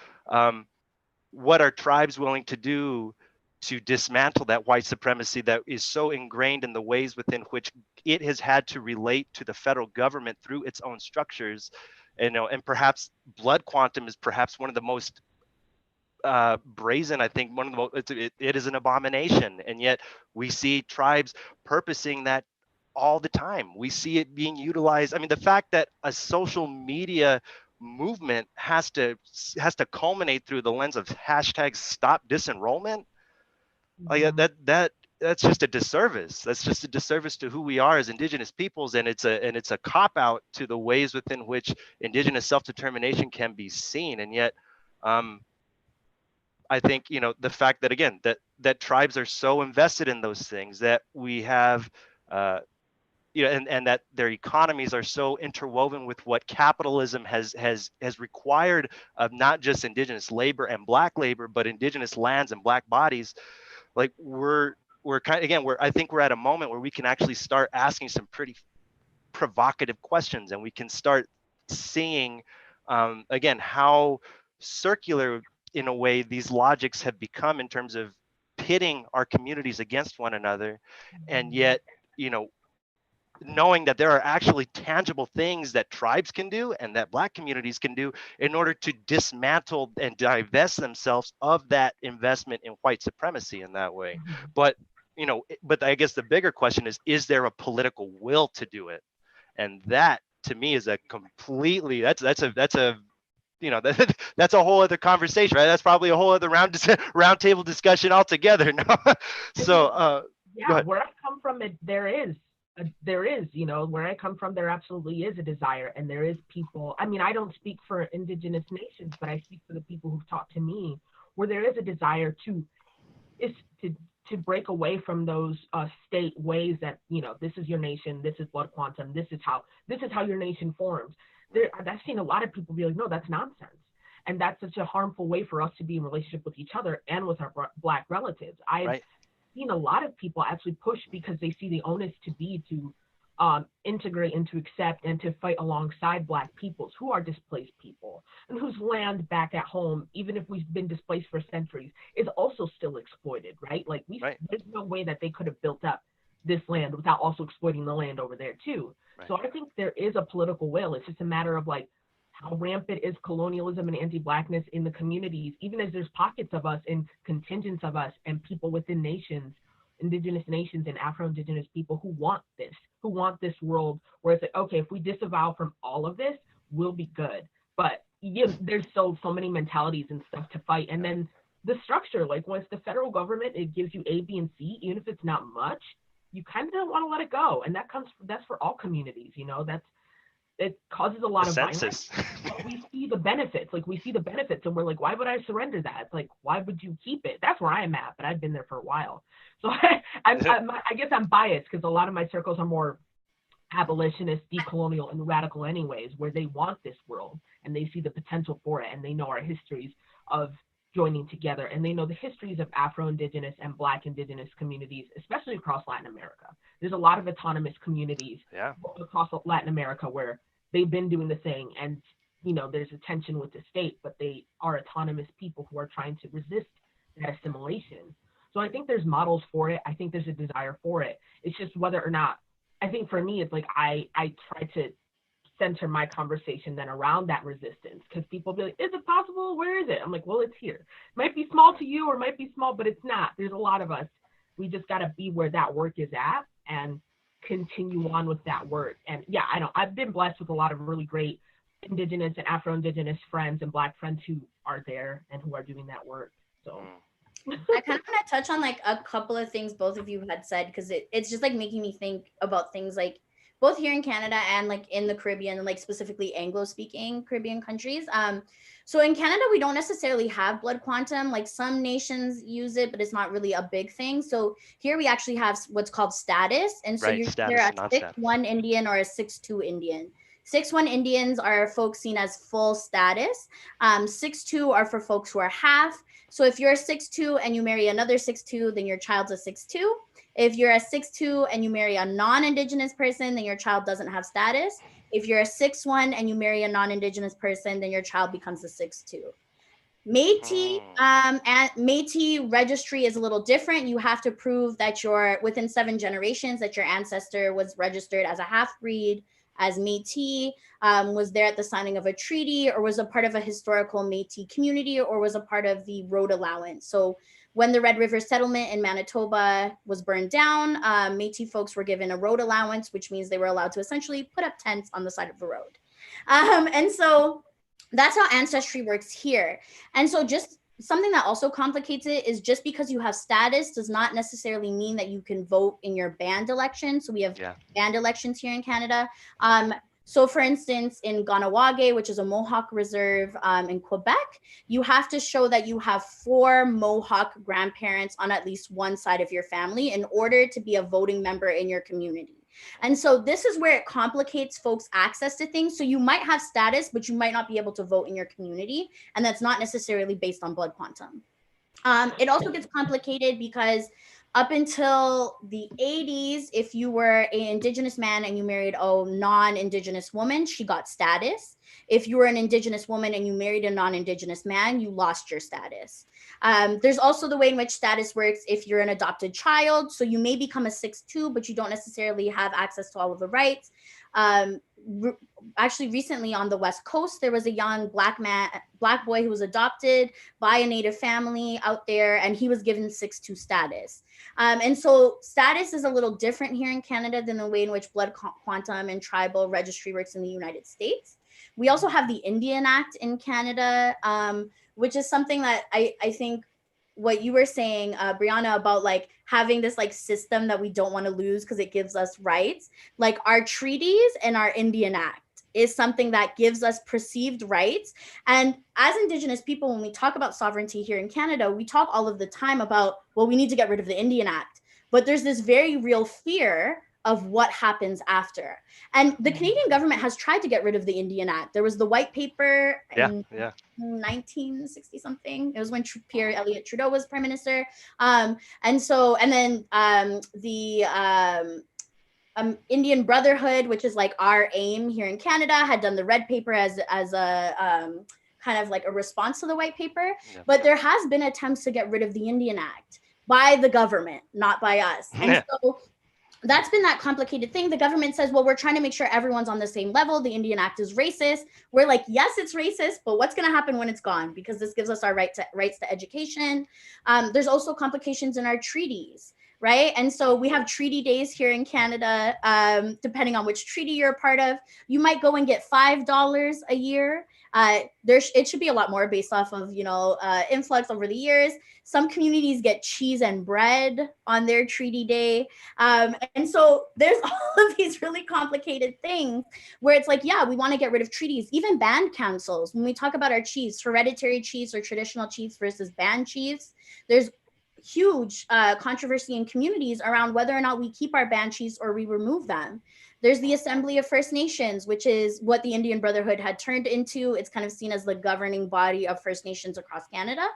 what are tribes willing to do to dismantle that white supremacy that is so ingrained in the ways within which it has had to relate to the federal government through its own structures? You know, and perhaps blood quantum is perhaps one of the most brazen, I think, one of the most, it is an abomination, and yet we see tribes purposing that all the time. We see it being utilized. I mean, the fact that a social media movement has to culminate through the lens of hashtag stop disenrollment, like that's just a disservice. That's just a disservice to who we are as indigenous peoples, and it's a cop out to the ways within which indigenous self-determination can be seen. And yet I think, you know, the fact that, again, that tribes are so invested in those things, that we have, you know, and that their economies are so interwoven with what capitalism has required of not just indigenous labor and Black labor, but indigenous lands and Black bodies. Like we're kind of, again, I think we're at a moment where we can actually start asking some pretty provocative questions, and we can start seeing, again, how circular, in a way, these logics have become in terms of pitting our communities against one another. And yet, you know, knowing that there are actually tangible things that tribes can do and that Black communities can do in order to dismantle and divest themselves of that investment in white supremacy in that way. But, but I guess the bigger question is there a political will to do it? And that to me is a completely, that's a that's a whole other conversation, right? That's probably a whole other roundtable discussion altogether. No? So, yeah, where I come from, there is, where I come from, there absolutely is a desire, and there is people. I mean, I don't speak for indigenous nations, but I speak for the people who've talked to me, where there is a desire to break away from those state ways that, this is your nation, this is blood quantum, this is how your nation forms. I've seen a lot of people be like, no, that's nonsense. And that's such a harmful way for us to be in relationship with each other and with our Black relatives. I've seen a lot of people actually push because they see the onus to be to integrate and to accept and to fight alongside Black peoples who are displaced people and whose land back at home, even if we've been displaced for centuries, is also still exploited, right? Like there's no way that they could have built up this land without also exploiting the land over there too. Right. So I think there is a political will. It's just a matter of like how rampant is colonialism and anti-Blackness in the communities, even as there's pockets of us and contingents of us and people within nations, indigenous nations and Afro-Indigenous people who want this world where it's like, okay, if we disavow from all of this, we'll be good. But there's so many mentalities and stuff to fight. And then the structure, like once the federal government, it gives you A, B, and C, even if it's not much, you kind of don't want to let it go. And that's for all communities, it causes a lot of violence. But we see the benefits, and we're like, why would I surrender that? It's like, why would you keep it? That's where I am at, but I've been there for a while. So I guess I'm biased because a lot of my circles are more abolitionist, decolonial, and radical anyways, where they want this world and they see the potential for it, and they know our histories of joining together, and they know the histories of Afro-Indigenous and Black Indigenous communities, especially across Latin America. There's a lot of autonomous communities across Latin America where they've been doing the thing, and there's a tension with the state, but they are autonomous people who are trying to resist that assimilation. So I think there's models for it. I think there's a desire for it. It's just whether or not, I think for me, it's like I try to center my conversation then around that resistance, because people be like, is it possible? Where is it? I'm like, well, it's here. It might be small to you or it might be small, but it's not. There's a lot of us. We just got to be where that work is at and continue on with that work. And yeah, I've been blessed with a lot of really great Indigenous and Afro-Indigenous friends and Black friends who are there and who are doing that work. So I kind of want to touch on like a couple of things both of you had said, because it's just like making me think about things like both here in Canada and like in the Caribbean, like specifically Anglo-speaking Caribbean countries. So in Canada, we don't necessarily have blood quantum. Like some nations use it, but it's not really a big thing. So here we actually have what's called status. And so you're either a 6'1" Indian or a 6'2" Indian. 6'1" Indians are folks seen as full status. 6'2" are for folks who are half. So if you're a 6'2" and you marry another 6'2", then your child's a 6'2". If you're a 6'2" and you marry a non-Indigenous person, then your child doesn't have status. If you're a 6'1" and you marry a non-Indigenous person, then your child becomes a 6'2". Métis and Métis registry is a little different. You have to prove that you're within 7 generations that your ancestor was registered as a half-breed, as Métis, was there at the signing of a treaty, or was a part of a historical Métis community, or was a part of the road allowance. So when the Red River settlement in Manitoba was burned down, Métis folks were given a road allowance, which means they were allowed to essentially put up tents on the side of the road. And so that's how ancestry works here. And so just something that also complicates it is just because you have status does not necessarily mean that you can vote in your band election. So we have band elections here in Canada. So for instance, in Ganawage, which is a Mohawk reserve in Quebec, you have to show that you have 4 Mohawk grandparents on at least one side of your family in order to be a voting member in your community. And so this is where it complicates folks' access to things. So you might have status, but you might not be able to vote in your community. And that's not necessarily based on blood quantum. It also gets complicated because up until the 80s, if you were an Indigenous man and you married a non-Indigenous woman, she got status. If you were an Indigenous woman and you married a non-Indigenous man, you lost your status. There's also the way in which status works if you're an adopted child. So you may become a 6'2", but you don't necessarily have access to all of the rights. Actually, recently on the West Coast, there was a young black boy who was adopted by a Native family out there, and he was given 6'2" status. And so status is a little different here in Canada than the way in which blood quantum and tribal registry works in the United States. We also have the Indian Act in Canada, which is something that I think what you were saying, Briana, about like having this like system that we don't want to lose because it gives us rights. Like our treaties and our Indian Act is something that gives us perceived rights. And as Indigenous people, when we talk about sovereignty here in Canada, we talk all of the time about, well, we need to get rid of the Indian Act. But there's this very real fear of what happens after. And the Canadian government has tried to get rid of the Indian Act. There was the white paper in 1960 something. It was when Pierre Elliott Trudeau was prime minister. And then the Indian Brotherhood, which is like our aim here in Canada, had done the red paper as a kind of like a response to the white paper. But there has been attempts to get rid of the Indian Act by the government, not by us. And so that's been that complicated thing. The government says, well, we're trying to make sure everyone's on the same level. The Indian Act is racist. We're like, yes, it's racist, but what's going to happen when it's gone? Because this gives us our rights to education. There's also complications in our treaties, right? And so we have treaty days here in Canada, depending on which treaty you're a part of. You might go and get $5 a year. It should be a lot more based off of, influx over the years. Some communities get cheese and bread on their treaty day. And so there's all of these really complicated things where it's like, yeah, we want to get rid of treaties, even band councils. When we talk about our chiefs, hereditary chiefs or traditional chiefs versus band chiefs, there's huge controversy in communities around whether or not we keep our band chiefs or we remove them. There's the Assembly of First Nations, which is what the Indian Brotherhood had turned into. It's kind of seen as the governing body of First Nations across Canada.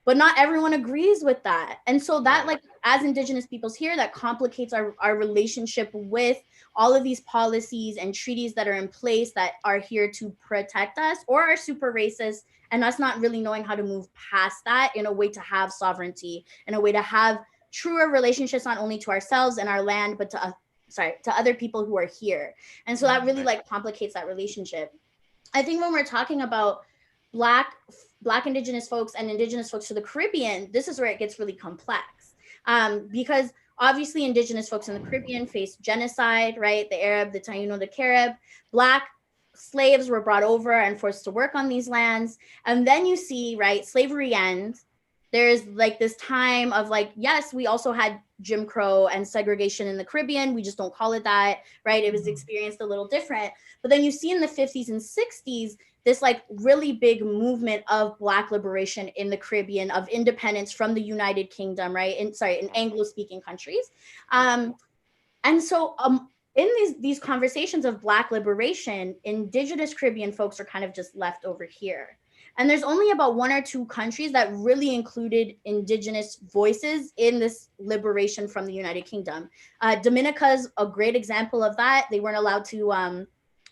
But not everyone agrees with that. And so that, like, as Indigenous peoples here, that complicates our relationship with all of these policies and treaties that are in place that are here to protect us or are super racist, and us not really knowing how to move past that in a way to have sovereignty, in a way to have truer relationships, not only to ourselves and our land, but to other people who are here. And so that really like complicates that relationship. I think when we're talking about Black Indigenous folks and Indigenous folks to the Caribbean, this is where it gets really complex. Because obviously Indigenous folks in the Caribbean faced genocide, right? The Arab, the Taino, the Carib. Black slaves were brought over and forced to work on these lands. And then you see, right, slavery ends. There's like this time of like, yes, we also had Jim Crow and segregation in the Caribbean. We just don't call it that, right? It was experienced a little different. But then you see in the 50s and 60s, this like really big movement of Black liberation in the Caribbean, of independence from the United Kingdom, right? In Anglo-speaking countries. And so in these conversations of Black liberation, Indigenous Caribbean folks are kind of just left over here. And there's only about 1 or 2 countries that really included Indigenous voices in this liberation from the United Kingdom. Dominica's a great example of that. They weren't allowed to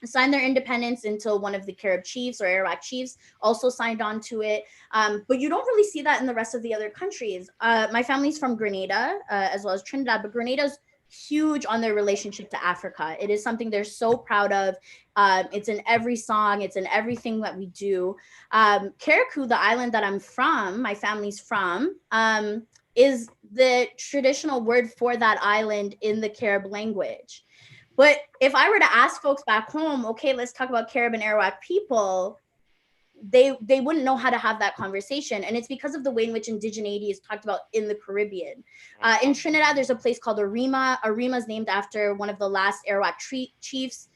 sign their independence until one of the Carib chiefs or Arawak chiefs also signed on to it. But you don't really see that in the rest of the other countries. My family's from Grenada, as well as Trinidad, but Grenada's huge on their relationship to Africa. It is something they're so proud of. It's in every song, it's in everything that we do. Carriacou, the island that I'm from, my family's from, is the traditional word for that island in the Carib language. But if I were to ask folks back home, okay, let's talk about Carib and Arawak people, they wouldn't know how to have that conversation. And it's because of the way in which indigeneity is talked about in the Caribbean. In Trinidad, there's a place called Arima. Arima is named after one of the last Arawak chiefs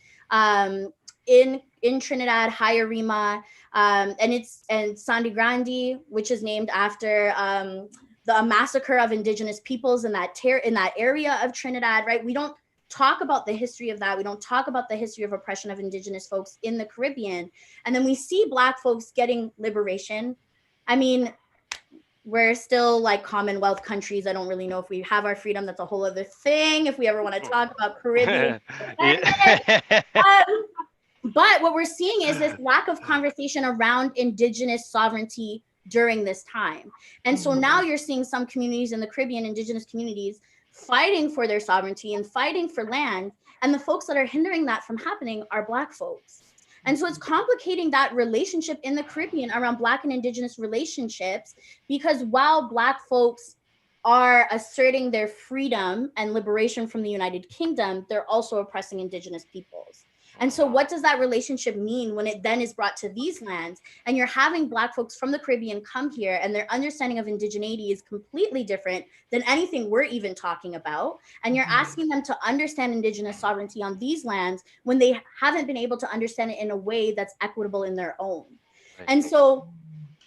in Trinidad, High Arima. And Sangre Grande, which is named after the massacre of Indigenous peoples in that area of Trinidad, right? We don't talk about the history of that. We don't talk about the history of oppression of Indigenous folks in the Caribbean. And then we see Black folks getting liberation. I mean, we're still like Commonwealth countries. I don't really know if we have our freedom. That's a whole other thing if we ever want to talk about Caribbean. But what we're seeing is this lack of conversation around Indigenous sovereignty during this time. And so now you're seeing some communities in the Caribbean, indigenous communities, fighting for their sovereignty and fighting for land. And the folks that are hindering that from happening are Black folks. And so it's complicating that relationship in the Caribbean around Black and indigenous relationships, because while Black folks are asserting their freedom and liberation from the United Kingdom, they're also oppressing indigenous peoples. And so what does that relationship mean when it then is brought to these lands and you're having Black folks from the Caribbean come here and their understanding of indigeneity is completely different than anything we're even talking about. And you're asking them to understand indigenous sovereignty on these lands when they haven't been able to understand it in a way that's equitable in their own. Right. And so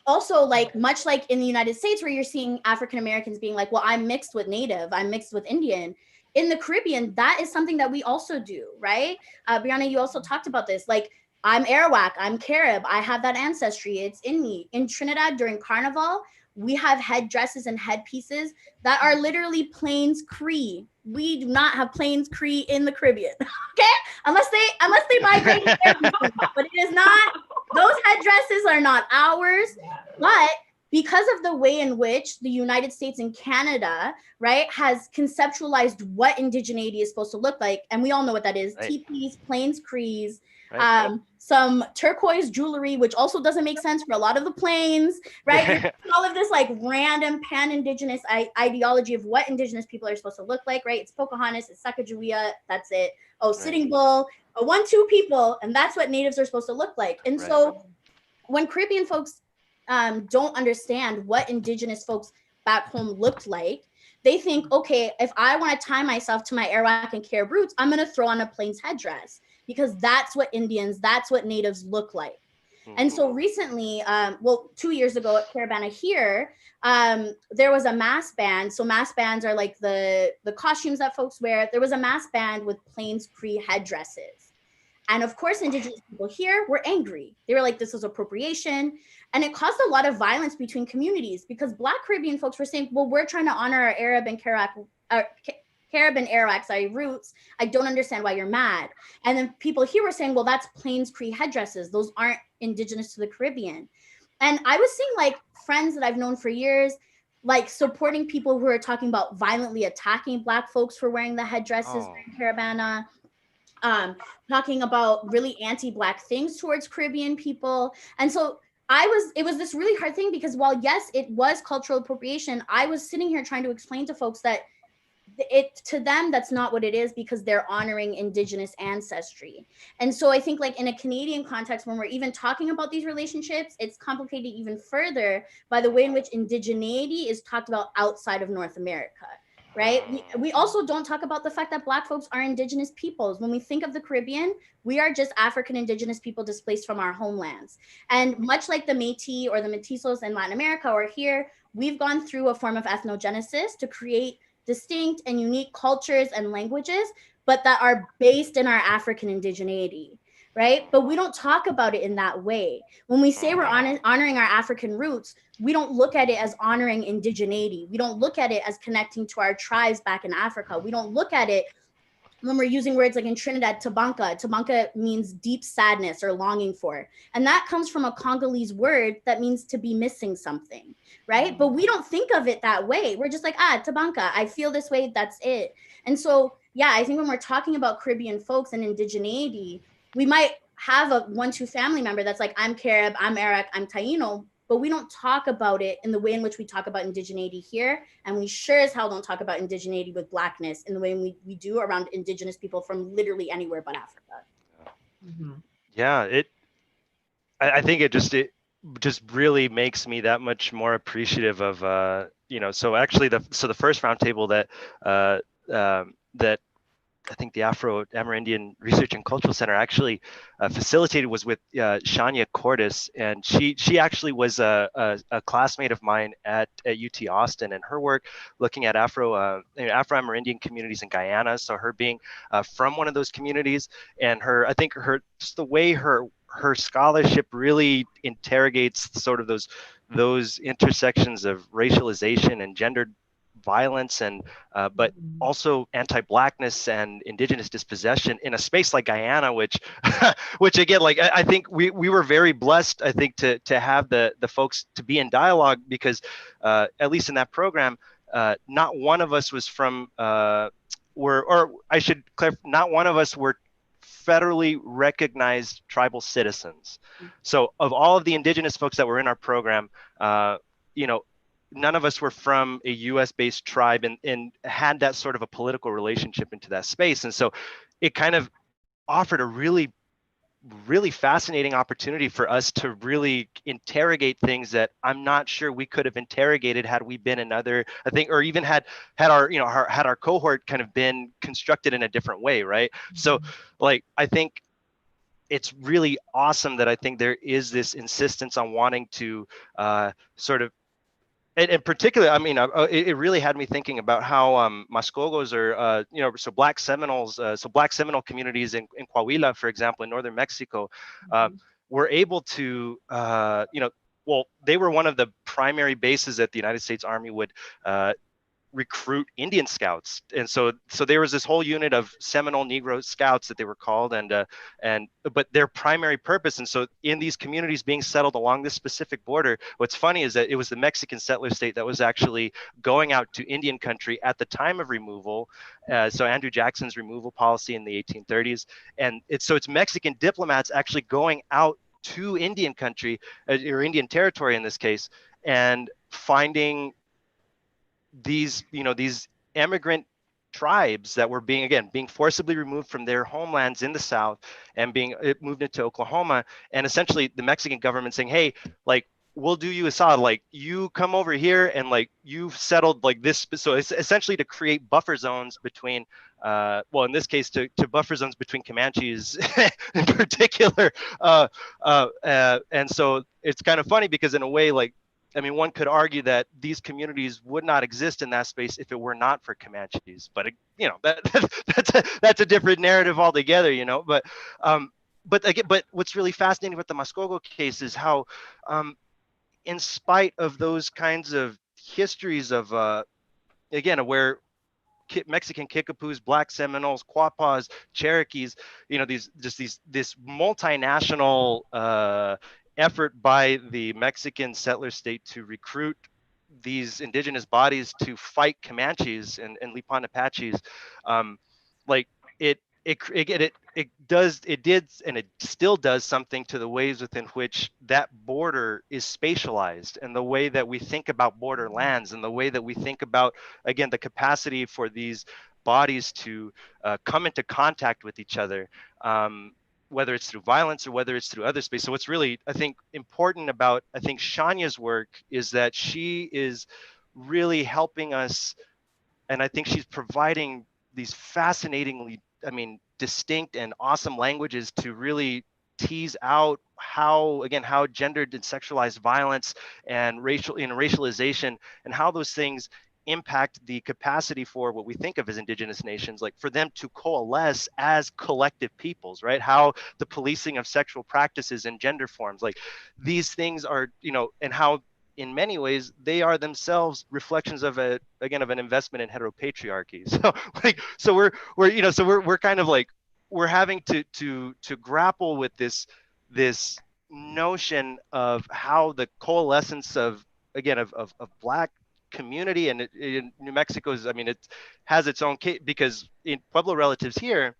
also, like, much like in the United States, where you're seeing African Americans being like, well, I'm mixed with Native, I'm mixed with Indian. In the Caribbean, that is something that we also do, right? Briana, you also talked about this. Like, I'm Arawak, I'm Carib, I have that ancestry, it's in me. In Trinidad during Carnival, we have headdresses and headpieces that are literally Plains Cree. We do not have Plains Cree in the Caribbean, okay? Unless they migrate there, but it is not, those headdresses are not ours, but because of the way in which the United States and Canada, right, has conceptualized what indigeneity is supposed to look like, and we all know what that is, right. Teepees, Plains Crees, right. Some turquoise jewelry, which also doesn't make sense for a lot of the plains, right? All of this like random pan-indigenous ideology of what indigenous people are supposed to look like, right? It's Pocahontas, it's Sacagawea, that's it. Oh, Sitting Bull, a 1-2 people, and that's what natives are supposed to look like. And so when Caribbean folks don't understand what indigenous folks back home looked like, they think, okay, if I want to tie myself to my Arawak and Carib roots, I'm going to throw on a Plains headdress because that's what Indians, that's what natives look like. And so recently, 2 years ago at Caribana here, there was a mass ban. So mass bans are like the costumes that folks wear. There was a mass ban with Plains Cree headdresses. And of course, indigenous people here were angry. They were like, this is appropriation. And it caused a lot of violence between communities because Black Caribbean folks were saying, well, we're trying to honor our Carib and Arawak roots. I don't understand why you're mad. And then people here were saying, well, that's Plains Cree headdresses. Those aren't indigenous to the Caribbean. And I was seeing like friends that I've known for years, like supporting people who are talking about violently attacking Black folks for wearing the headdresses in Caribana. Talking about really anti-Black things towards Caribbean people. And so it was this really hard thing because while yes, it was cultural appropriation, I was sitting here trying to explain to folks that to them, that's not what it is because they're honoring indigenous ancestry. And so I think like in a Canadian context, when we're even talking about these relationships, it's complicated even further by the way in which indigeneity is talked about outside of North America. Right? We also don't talk about the fact that Black folks are indigenous peoples. When we think of the Caribbean, we are just African indigenous people displaced from our homelands. And much like the Métis or the Mestizos in Latin America or here, we've gone through a form of ethnogenesis to create distinct and unique cultures and languages, but that are based in our African indigeneity. Right? But we don't talk about it in that way. When we say we're honoring our African roots, we don't look at it as honoring indigeneity. We don't look at it as connecting to our tribes back in Africa. We don't look at it when we're using words like in Trinidad, tabanka. Tabanka means deep sadness or longing for. And that comes from a Congolese word that means to be missing something, right? But we don't think of it that way. We're just like, tabanka, I feel this way, that's it. And so, yeah, I think when we're talking about Caribbean folks and indigeneity, we might have a 1-2 family member that's like, I'm Carib, I'm Arawak, I'm Taino, but we don't talk about it in the way in which we talk about indigeneity here. And we sure as hell don't talk about indigeneity with Blackness in the way we do around indigenous people from literally anywhere but Africa. Yeah, I think it just really makes me that much more appreciative of, so actually the first roundtable that I think the Afro-Amerindian Research and Cultural Center actually facilitated was with Shania Cordes, and she actually was a classmate of mine at UT Austin, and her work looking at Afro-Amerindian communities in Guyana. So her being from one of those communities, and I think just the way her scholarship really interrogates sort of those intersections of racialization and gendered violence and but also anti-blackness and indigenous dispossession in a space like Guyana, which which again, like I think we were very blessed, I think, to have the folks to be in dialogue, because at least in that program, not one of us was from or I should clarify, not one of us were federally recognized tribal citizens. So of all of the indigenous folks that were in our program, you know, none of us were from a US based tribe and had that sort of a political relationship into that space. And so it kind of offered a really fascinating opportunity for us to really interrogate things that I'm not sure we could have interrogated had we been another, I think, or even had our, you know, had our cohort kind of been constructed in a different way, right? So like, I think it's really awesome that I think there is this insistence on wanting to sort of, and in particular, I mean, it really had me thinking about how Mascogos are, you know, so Black Seminoles, so Black Seminole communities in Coahuila, for example, in northern Mexico, were able to, you know, well, they were one of the primary bases that the United States Army would recruit Indian scouts. And so there was this whole unit of Seminole Negro scouts that they were called, but their primary purpose, and so in these communities being settled along this specific border, what's funny is that it was the Mexican settler state that was actually going out to Indian country at the time of removal. So Andrew Jackson's removal policy in the 1830s, and it's Mexican diplomats actually going out to Indian country, or Indian territory in this case, and finding these, you know, these immigrant tribes that were being forcibly removed from their homelands in the South and being moved into Oklahoma, and essentially the Mexican government saying, hey, like, we'll do you a solid, like, you come over here and like you've settled like this. So it's essentially to create buffer zones between well, in this case, to buffer zones between Comanches in particular, and so it's kind of funny because in a way, like, I mean, one could argue that these communities would not exist in that space if it were not for Comanches. But you know, that's a different narrative altogether. You know, but again, but what's really fascinating with the Mascogo case is how, in spite of those kinds of histories of again, where Mexican Kickapoos, Black Seminoles, Quapaws, Cherokees, you know, this multinational effort by the Mexican settler state to recruit these indigenous bodies to fight Comanches and Lipan Apaches, like it did and it still does something to the ways within which that border is spatialized, and the way that we think about borderlands, and the way that we think about, again, the capacity for these bodies to come into contact with each other, whether it's through violence or whether it's through other space. So what's really, I think, important about, I think, Shanya's work is that she is really helping us, and I think she's providing these fascinatingly, I mean, distinct and awesome languages to really tease out how gendered and sexualized violence and racialization and how those things impact the capacity for what we think of as indigenous nations, like for them to coalesce as collective peoples, right? How the policing of sexual practices and gender forms, like these things are, you know, and how in many ways they are themselves reflections of an investment in heteropatriarchy. So we're kind of like, we're having to grapple with this notion of how the coalescence of Black community, and in New Mexico's, I mean, it has its own case, because in Pueblo relatives here,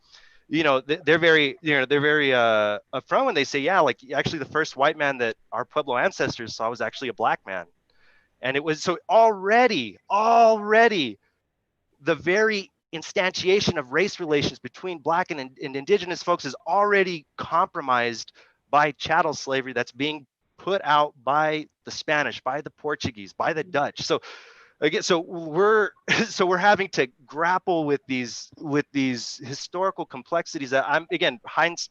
you know, they're very upfront when they say, yeah, like actually the first white man that our Pueblo ancestors saw was actually a Black man. And it was, so already the very instantiation of race relations between Black and indigenous folks is already compromised by chattel slavery that's being put out by the Spanish, by the Portuguese, by the Dutch. So again, so we're having to grapple with these historical complexities that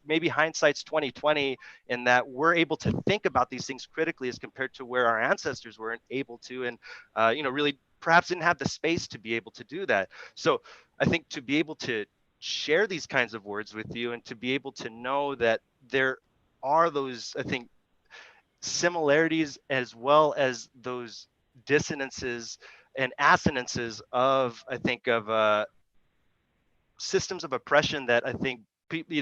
maybe hindsight's 2020, in that we're able to think about these things critically as compared to where our ancestors weren't able to, and really perhaps didn't have the space to be able to do that. So I think to be able to share these kinds of words with you, and to be able to know that there are those, I think, similarities as well as those dissonances and assonances of, I think, of systems of oppression that I think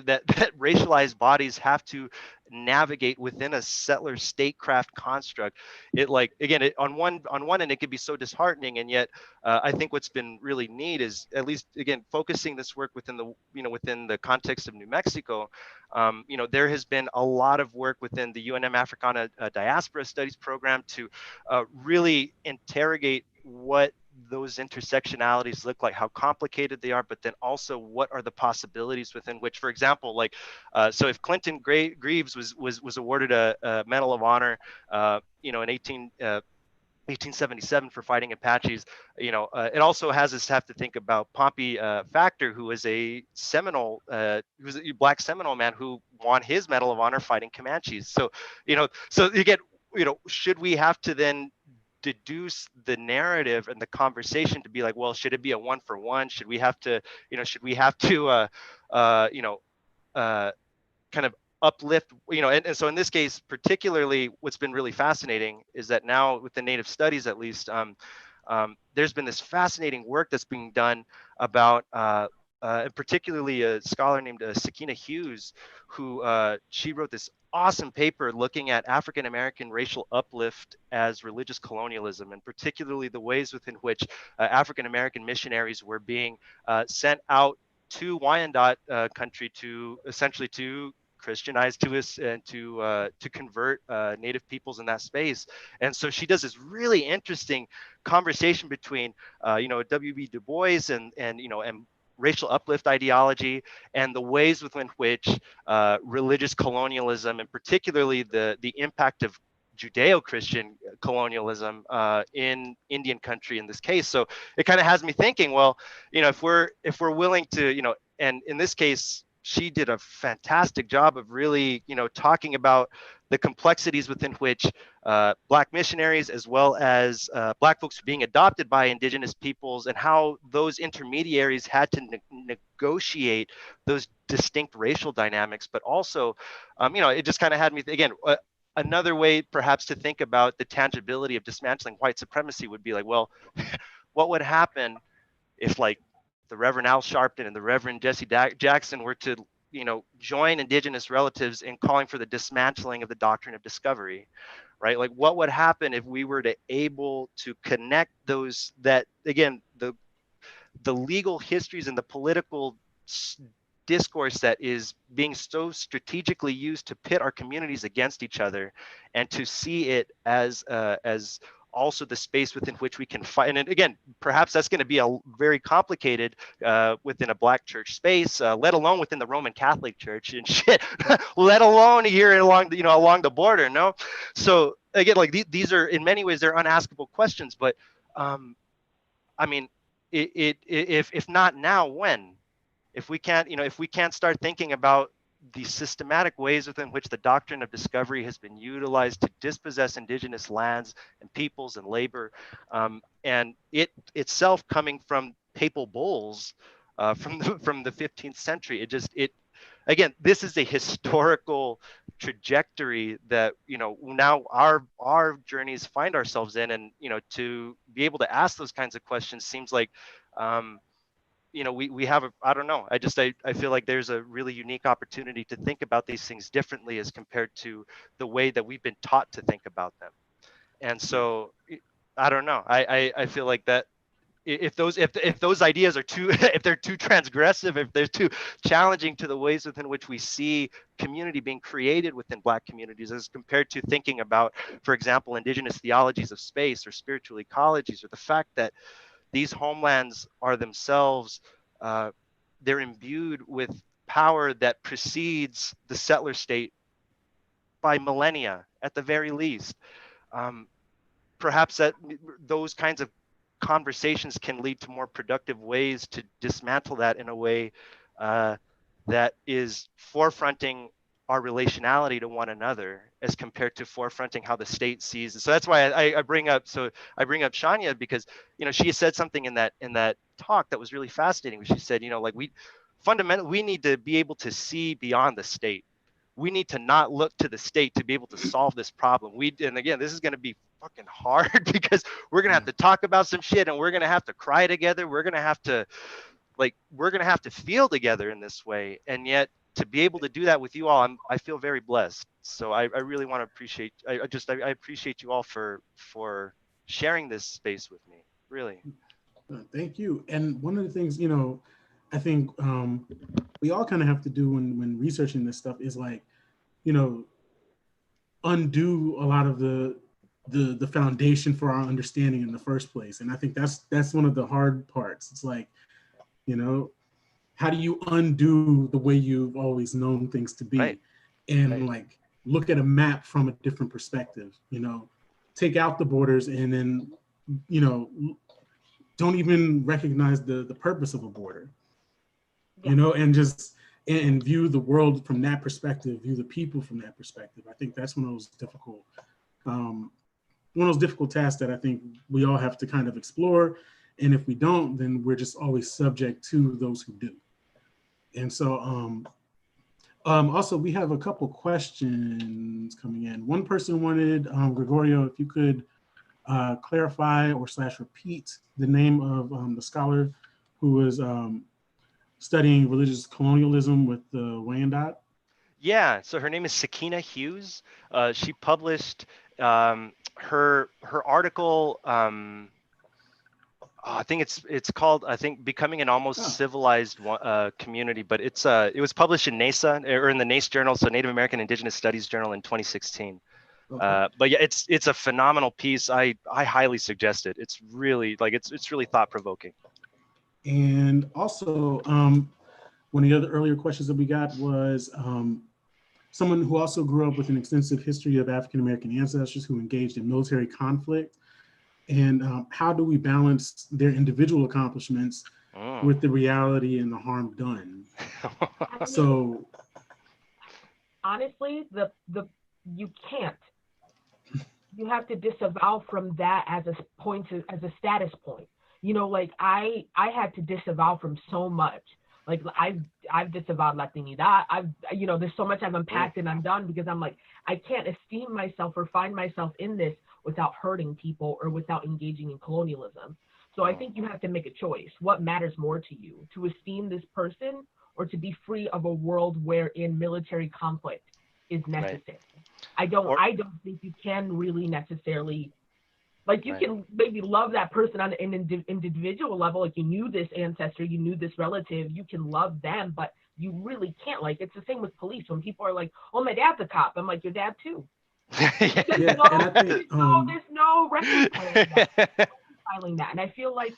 that racialized bodies have to navigate within a settler statecraft construct. It, like, again, on one end it could be so disheartening, and yet I think what's been really neat is, at least again, focusing this work within the within the context of New Mexico. There has been a lot of work within the UNM Africana Diaspora Studies program to really interrogate what those intersectionalities look like, how complicated they are, but then also what are the possibilities within which, for example, like, so if Clinton Greaves was awarded a Medal of Honor, in 1877 for fighting Apaches, it also has us have to think about Pompey Factor, who was a Seminole, who was a Black Seminole man who won his Medal of Honor fighting Comanches. So, so you get, should we have to then deduce the narrative and the conversation to be like, well, should it be a 1-for-1? Should we have to, kind of uplift, and so in this case, particularly, what's been really fascinating is that now with the Native studies, at least, there's been this fascinating work that's being done about, and particularly a scholar named Sakina Hughes, who she wrote this awesome paper looking at African American racial uplift as religious colonialism, and particularly the ways within which African American missionaries were being sent out to Wyandotte country to essentially to Christianize, and to convert Native peoples in that space. And so she does this really interesting conversation between W.B. Du Bois and racial uplift ideology, and the ways within which religious colonialism, and particularly the impact of Judeo-Christian colonialism in Indian country in this case. So it kind of has me thinking, well, if we're willing to, and in this case, she did a fantastic job of really, talking about the complexities within which Black missionaries, as well as Black folks being adopted by indigenous peoples, and how those intermediaries had to negotiate those distinct racial dynamics. But also, it just kind of had me, again, another way perhaps to think about the tangibility of dismantling white supremacy would be like, well, what would happen if, like, the Reverend Al Sharpton and the Reverend Jesse Jackson were to, join indigenous relatives in calling for the dismantling of the doctrine of discovery, right? Like, what would happen if we were to able to connect those, that, again, the legal histories and the political discourse that is being so strategically used to pit our communities against each other, and to see it as also the space within which we can fight. And again, perhaps that's going to be a very complicated within a Black church space, let alone within the Roman Catholic Church and shit, let alone here along the border. No, so again, like these are, in many ways, they're unaskable questions. But I mean, if not now, when? If we can't start thinking about the systematic ways within which the doctrine of discovery has been utilized to dispossess indigenous lands and peoples and labor, and it itself coming from papal bulls from the 15th century, again, this is a historical trajectory that now our journeys find ourselves in, and to be able to ask those kinds of questions seems like we have I don't know. I feel like there's a really unique opportunity to think about these things differently as compared to the way that we've been taught to think about them. And so I don't know. I feel like that if those ideas are too if they're too transgressive, if they're too challenging to the ways within which we see community being created within Black communities, as compared to thinking about, for example, indigenous theologies of space or spiritual ecologies, or the fact that these homelands are themselves, they're imbued with power that precedes the settler state by millennia at the very least. Perhaps that those kinds of conversations can lead to more productive ways to dismantle that in a way that is forefronting our relationality to one another, as compared to forefronting how the state sees it. So that's why I bring up Shania, because she said something in that talk that was really fascinating. She said, like, we need to be able to see beyond the state. we need to not look to the state to be able to solve this problem. And again, this is going to be fucking hard because we're going to have to talk about some shit, and we're going to have to cry together. We're going to have to feel together in this way. And yet to be able to do that with you all, I feel very blessed. So I really want to appreciate, I appreciate you all for sharing this space with me, really. Thank you. And one of the things, you know, I think we all kind of have to do when researching this stuff is like, you know, undo a lot of the foundation for our understanding in the first place. And I think that's one of the hard parts. It's like, you know, how do you undo the way you've always known things to be? Right. And like look at a map from a different perspective, you know, take out the borders and then, you know, don't even recognize the purpose of a border, you know, and just and view the world from that perspective, view the people from that perspective. I think that's one of those difficult tasks that I think we all have to kind of explore. And if we don't, then we're just always subject to those who do. And so also we have a couple questions coming in. One person wanted, Gregorio, if you could clarify or / repeat the name of the scholar who was studying religious colonialism with the Wyandotte. Yeah, so her name is Sakina Hughes. She published her article, I think it's called, I think, Becoming an Almost Civilized Community, but it was published in NASA, or in the NACE journal, so Native American Indigenous Studies journal, in 2016. Okay. But yeah, it's a phenomenal piece. I highly suggest it. It's really it's really thought provoking. And also, one of the other earlier questions that we got was someone who also grew up with an extensive history of African American ancestors who engaged in military conflict. And how do we balance their individual accomplishments with the reality and the harm done? So, honestly, you can't. You have to disavow from that as a status point. You know, like I had to disavow from so much. Like I've disavowed Latinidad. There's so much I've unpacked and undone because I'm like, I can't esteem myself or find myself in this without hurting people or without engaging in colonialism. So I think you have to make a choice. What matters more to you, to esteem this person or to be free of a world wherein military conflict is necessary? Right. I don't think you can really necessarily, like you can maybe love that person on an individual level, like you knew this ancestor, you knew this relative, you can love them, but you really can't. Like it's the same with police. When people are like, oh, my dad's a cop, I'm like, your dad too. There's no reconciling that. And I feel like,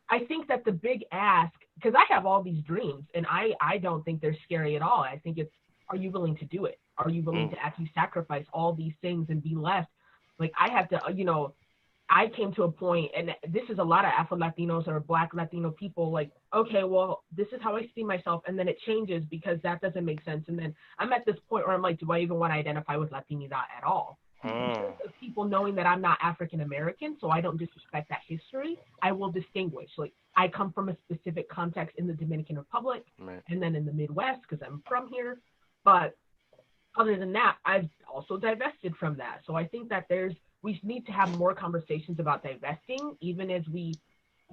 I think that the big ask, because I have all these dreams and I don't think they're scary at all. I think it's, are you willing to do it? Are you willing to actually sacrifice all these things and be left? Like I have to, I came to a point, and this is a lot of Afro-Latinos or Black Latino people, like, okay, well, this is how I see myself, and then it changes because that doesn't make sense. And then I'm at this point where I'm like, do I even want to identify with Latinidad at all? Because of people knowing that I'm not African-American, so I don't disrespect that history, I will distinguish. Like, I come from a specific context in the Dominican Republic, and then in the Midwest, because I'm from here. But other than that, I've also divested from that. So I think that we need to have more conversations about divesting, even as we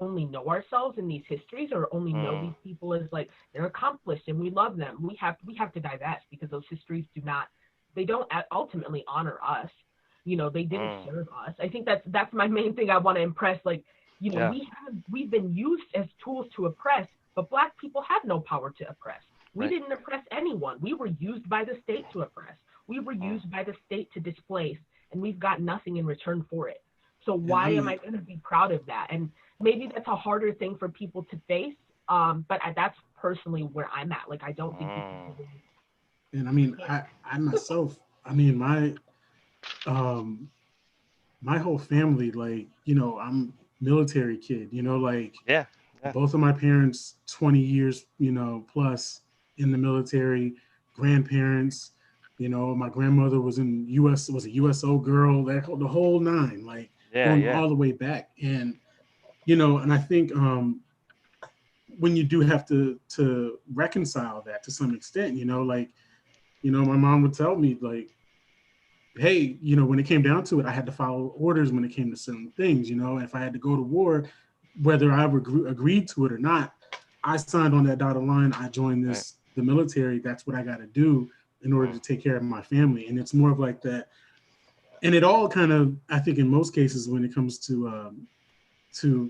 only know ourselves in these histories or only know these people as like they're accomplished and we love them. We have to divest because those histories they don't ultimately honor us. They didn't serve us. I think that's my main thing I want to impress. Like, we've been used as tools to oppress, but Black people have no power to oppress. We didn't oppress anyone. We were used by the state to oppress. We were used by the state to displace. And we've got nothing in return for it. So why am I going to be proud of that? And maybe that's a harder thing for people to face, but that's personally where I'm at. Like, I don't think people really. And I mean, I myself, I mean, my whole family, like, I'm military kid, both of my parents, 20 years, plus in the military, grandparents. My grandmother was a USO girl, the whole nine, like going all the way back. And, and I think when you do have to reconcile that to some extent, you know, my mom would tell me like, hey, you know, when it came down to it, I had to follow orders when it came to certain things, you know, if I had to go to war, whether I agreed to it or not, I signed on that dotted line. I joined the military. That's what I got to do in order to take care of my family. And it's more of like that. And it all kind of, I think in most cases, when it comes to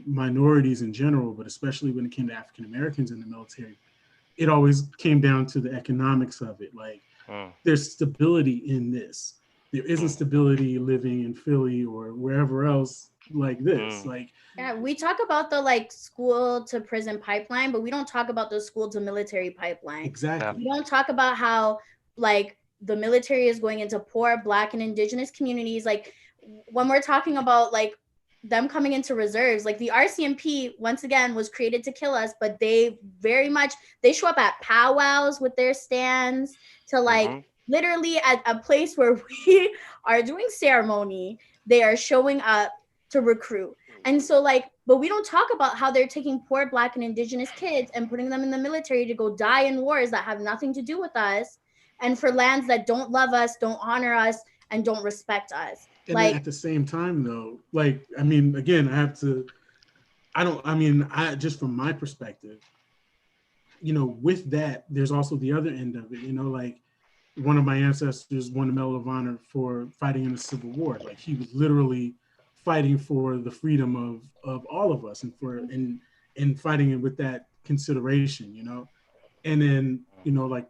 minorities in general, but especially when it came to African Americans in the military, it always came down to the economics of it. Like there's stability in this. There isn't stability living in Philly or wherever else like this. Like, yeah, we talk about the like school to prison pipeline, but we don't talk about the school to military pipeline. Exactly. We don't talk about how like the military is going into poor Black and indigenous communities. Like when we're talking about like them coming into reserves, like the RCMP once again was created to kill us, but they show up at powwows with their stands to like literally at a place where we are doing ceremony, they are showing up to recruit. And so like, but we don't talk about how they're taking poor Black and indigenous kids and putting them in the military to go die in wars that have nothing to do with us, and for lands that don't love us, don't honor us, and don't respect us. And like at the same time though, like, I mean, again, just from my perspective, you know, with that, there's also the other end of it, you know, like one of my ancestors won the Medal of Honor for fighting in the Civil War. Like he was literally fighting for the freedom of all of us and fighting it with that consideration, you know. And then, you know, like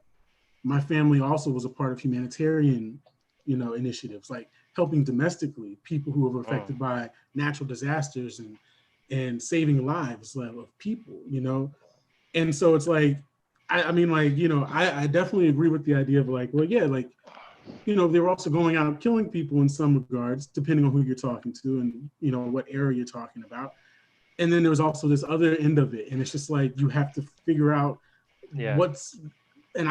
my family also was a part of humanitarian, you know, initiatives, like helping domestically people who were affected by natural disasters and saving lives of people, you know. And so it's like, I mean, like, you know, I definitely agree with the idea of like, well, yeah, like, you know, they were also going out and killing people in some regards, depending on who you're talking to and, you know, what era you're talking about. And then there was also this other end of it. And it's just like, you have to figure out what's, and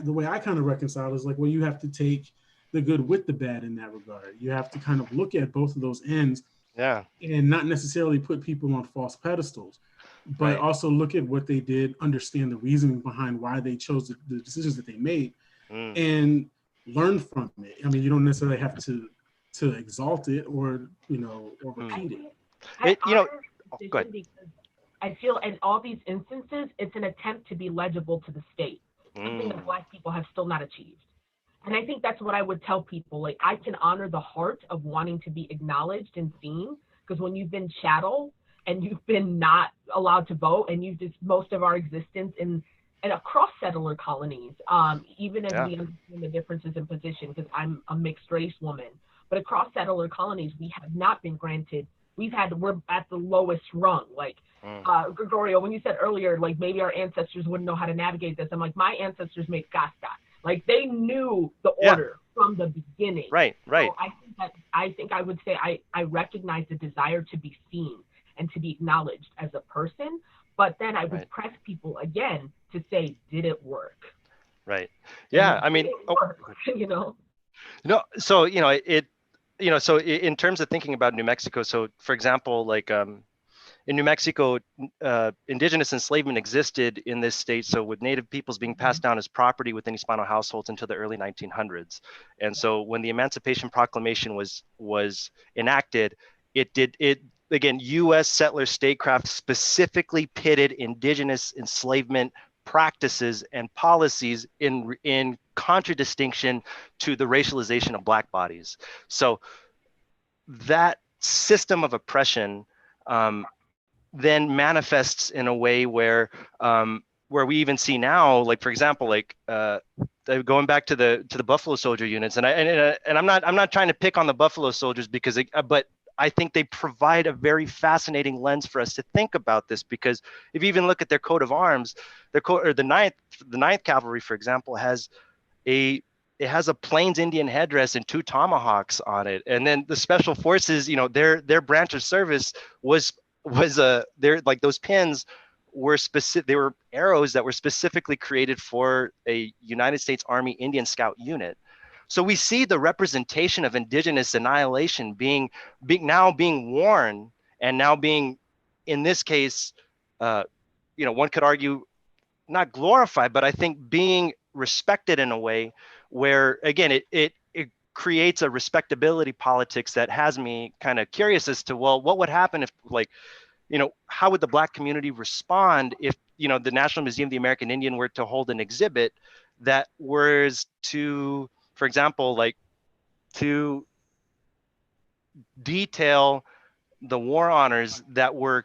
the way I kind of reconcile is like, well, you have to take the good with the bad in that regard. You have to kind of look at both of those ends and not necessarily put people on false pedestals, but also look at what they did, understand the reasoning behind why they chose the decisions that they made and learn from it. I mean, you don't necessarily have to exalt it or, you know, or repeat it. You know, go ahead. Because I feel in all these instances, it's an attempt to be legible to the state, something that Black people have still not achieved. And I think that's what I would tell people. Like, I can honor the heart of wanting to be acknowledged and seen, because when you've been chattel and you've been not allowed to vote, and you've just most of our existence in across settler colonies, even as we understand the differences in position, because I'm a mixed race woman, but across settler colonies, we have not been granted. We're at the lowest rung. Like Gregorio, when you said earlier, like maybe our ancestors wouldn't know how to navigate this. I'm like, my ancestors made casta. Like they knew the order from the beginning. Right. So I think I would say I recognize the desire to be seen and to be acknowledged as a person, but then I would press people again to say, did it work? Right. Yeah. I mean, you know. No. So so in terms of thinking about New Mexico, so for example, like in New Mexico, indigenous enslavement existed in this state. So with Native peoples being passed down as property within Hispano households until the early 1900s. And so when the Emancipation Proclamation was enacted, again, U.S. settler statecraft specifically pitted indigenous enslavement practices and policies in contradistinction to the racialization of Black bodies. So that system of oppression then manifests in a way where we even see now, like for example, like going back to the Buffalo Soldier units, and I'm not trying to pick on the Buffalo Soldiers but I think they provide a very fascinating lens for us to think about this, because if you even look at their coat of arms, the ninth Cavalry, for example, has a Plains Indian headdress and 2 tomahawks on it, and then the Special Forces, you know, their branch of service was like those pins were specific. They were arrows that were specifically created for a United States Army Indian Scout unit. So we see the representation of indigenous annihilation being worn, and now being, in this case, one could argue not glorified, but I think being respected in a way where again, it creates a respectability politics that has me kind of curious as to, well, what would happen if, like, how would the Black community respond if, the National Museum of the American Indian were to hold an exhibit that was to, for example, like, to detail the war honors that were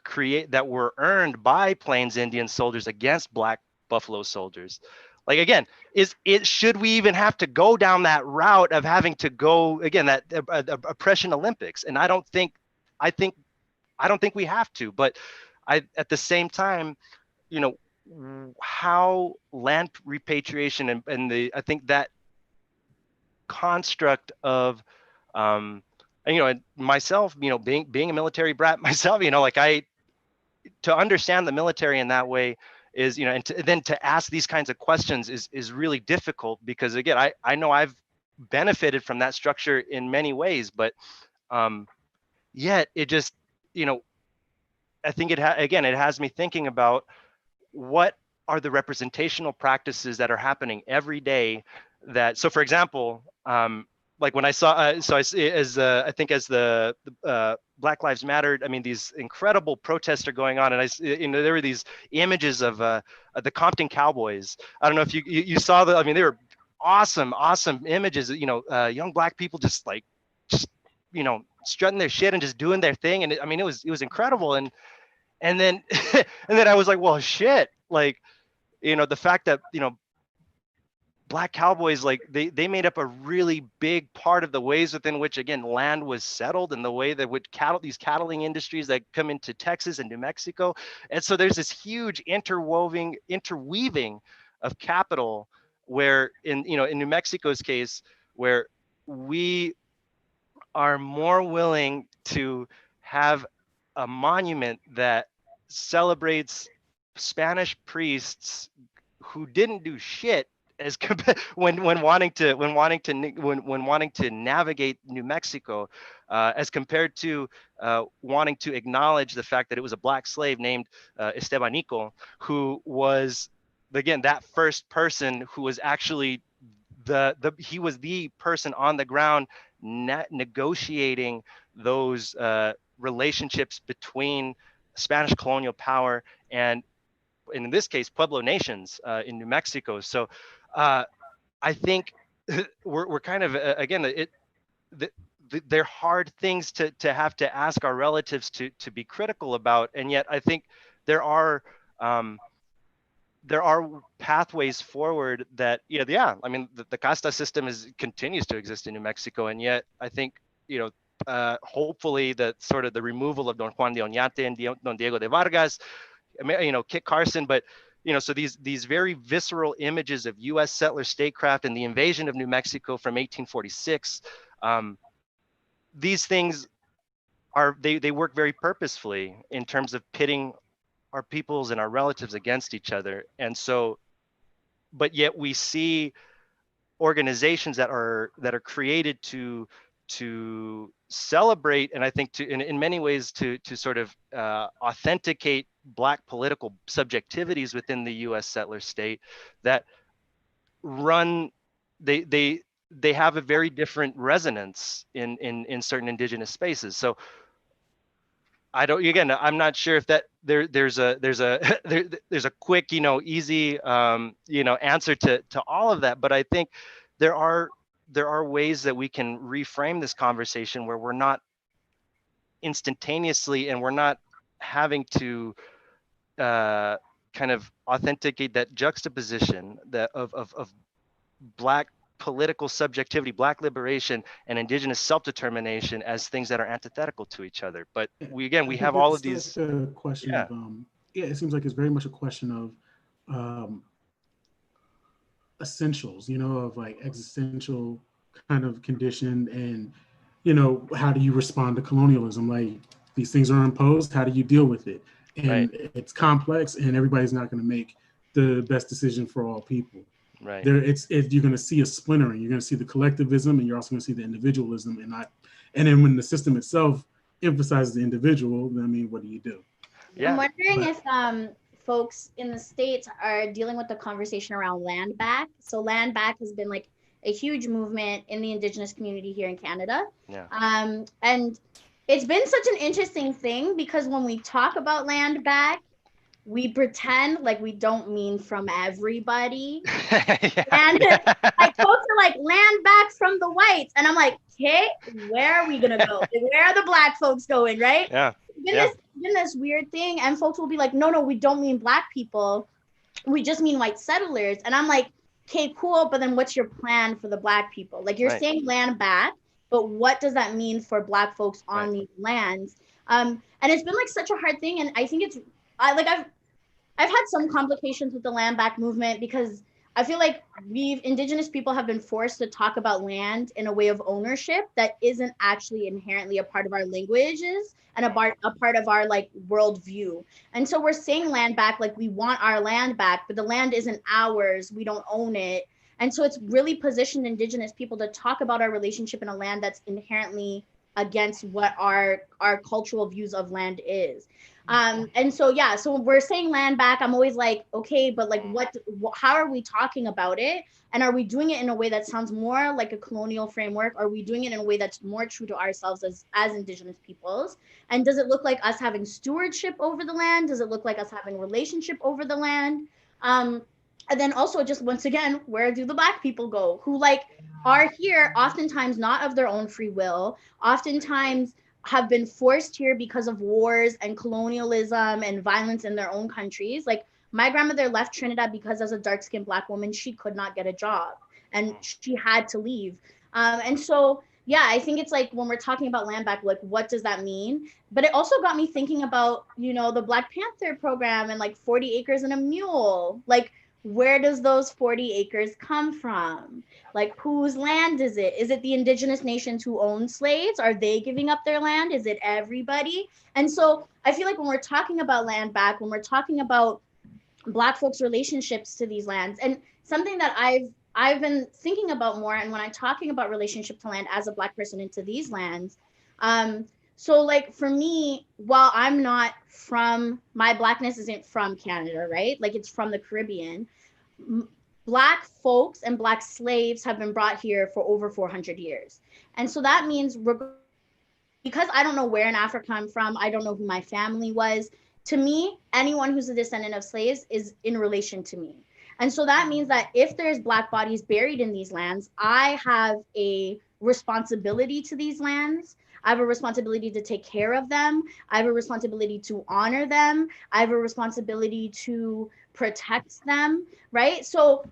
earned by Plains Indian soldiers against Black Buffalo soldiers. Like, again, should we even have to go down that route of having to go again, that oppression Olympics? And I don't think we have to, but at the same time, how land repatriation and I think that construct of, and myself, being a military brat myself, to understand the military in that way is, and then to ask these kinds of questions is really difficult, because again, I know I've benefited from that structure in many ways, but yet it just, I think it has me thinking about what are the representational practices that are happening every day that, so for example, like when I saw, I think as the Black Lives Matter, I mean, these incredible protests are going on, and there were these images of the Compton Cowboys. I don't know if you saw I mean, they were awesome images, young Black people just strutting their shit and just doing their thing. And I mean, it was incredible. And then, and then I was like, well, shit, like, the fact that, Black cowboys, like they made up a really big part of the ways within which, again, land was settled, and the way that these cattling industries that come into Texas and New Mexico. And so there's this huge interweaving of capital, where in New Mexico's case, where we are more willing to have a monument that celebrates Spanish priests who didn't do shit as when wanting to navigate New Mexico, as compared to wanting to acknowledge the fact that it was a Black slave named Estebanico, who was, again, that first person who was actually he was the person on the ground negotiating those relationships between Spanish colonial power and, in this case, Pueblo nations in New Mexico. So I think we're kind of, again, they're hard things to have to ask our relatives to be critical about, and yet I think there are pathways forward that, I mean, the casta system continues to exist in New Mexico, and yet I think, hopefully the sort of the removal of Don Juan de Oñate and Don Diego de Vargas, Kit Carson, but so these very visceral images of U.S. settler statecraft and the invasion of New Mexico from 1846, these things they work very purposefully in terms of pitting our peoples and our relatives against each other. And so, but yet we see organizations that are created to celebrate, and I think in many ways to sort of authenticate Black political subjectivities within the U.S. settler state, that they have a very different resonance in certain indigenous spaces. So I'm not sure if that there's a quick, easy, answer to all of that, but I think there are ways that we can reframe this conversation where we're not instantaneously, and we're not having to kind of authenticate that juxtaposition of Black political subjectivity, Black liberation, and indigenous self-determination as things that are antithetical to each other. But we have all of these. The question of, it seems like it's very much a question of essentials, of like existential kind of condition, and how do you respond to colonialism? Like, these things are imposed, how do you deal with it? And it's complex, and everybody's not going to make the best decision for all people. Right. You're going to see a splintering. You're going to see the collectivism, and you're also going to see the individualism, and then when the system itself emphasizes the individual, then, I mean, what do you do? Yeah. I'm wondering if folks in the States are dealing with the conversation around land back. So land back has been like a huge movement in the Indigenous community here in Canada. Yeah. And it's been such an interesting thing because when we talk about land back, we pretend like we don't mean from everybody. Yeah. And like folks are like, land back from the whites. And I'm like, okay, where are we gonna go? Like, where are the Black folks going, right? Yeah. It's been this weird thing. And folks will be like, no, we don't mean Black people. We just mean white settlers. And I'm like, okay, cool. But then what's your plan for the Black people? Like, you're Right. saying land back, but what does that mean for Black folks on these lands? And it's been like such a hard thing. And I think I've had some complications with the land back movement because I feel like Indigenous people have been forced to talk about land in a way of ownership that isn't actually inherently a part of our languages and a part of our like worldview. And so we're saying land back, like we want our land back, but the land isn't ours. We don't own it. And so it's really positioned Indigenous people to talk about our relationship in a land that's inherently against what our cultural views of land is. And so, yeah, so when we're saying land back, I'm always like, okay, but like how are we talking about it? And are we doing it in a way that sounds more like a colonial framework? Are we doing it in a way that's more true to ourselves as Indigenous peoples? And does it look like us having stewardship over the land? Does it look like us having relationship over the land? And then also just once again, where do the Black people go who like are here oftentimes not of their own free will, oftentimes have been forced here because of wars and colonialism and violence in their own countries. Like my grandmother left Trinidad because as a dark-skinned Black woman, she could not get a job and she had to leave. And so, yeah, I think it's like when we're talking about land back, like what does that mean? But it also got me thinking about, you know, the Black Panther program and like 40 acres and a mule. Like, where does those 40 acres come from? Like, whose land is it? Is it the Indigenous nations who own slaves? Are they giving up their land? Is it everybody? And so I feel like when we're talking about land back, when we're talking about Black folks' relationships to these lands, and something that I've been thinking about more, and when I'm talking about relationship to land as a Black person into these lands, so like for me, while I'm not from, my Blackness isn't from Canada, right? Like it's from the Caribbean. Black folks and Black slaves have been brought here for over 400 years. And so that means because I don't know where in Africa I'm from, I don't know who my family was. To me, anyone who's a descendant of slaves is in relation to me. And so that means that if there's Black bodies buried in these lands, I have a responsibility to these lands. I have a responsibility to take care of them. I have a responsibility to honor them. I have a responsibility to protect them, right? So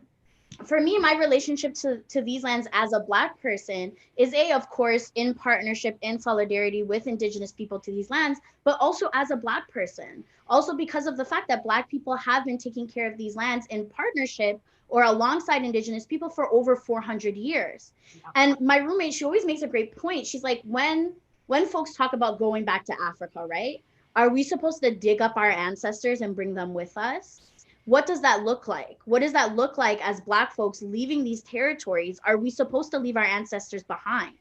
for me, my relationship to these lands as a Black person is of course, in partnership, in solidarity with Indigenous people to these lands, but also as a Black person. Also because of the fact that Black people have been taking care of these lands in partnership or alongside Indigenous people for over 400 years. And my roommate, she always makes a great point. She's like, when folks talk about going back to Africa, right? Are we supposed to dig up our ancestors and bring them with us? What does that look like? What does that look like as Black folks leaving these territories? Are we supposed to leave our ancestors behind?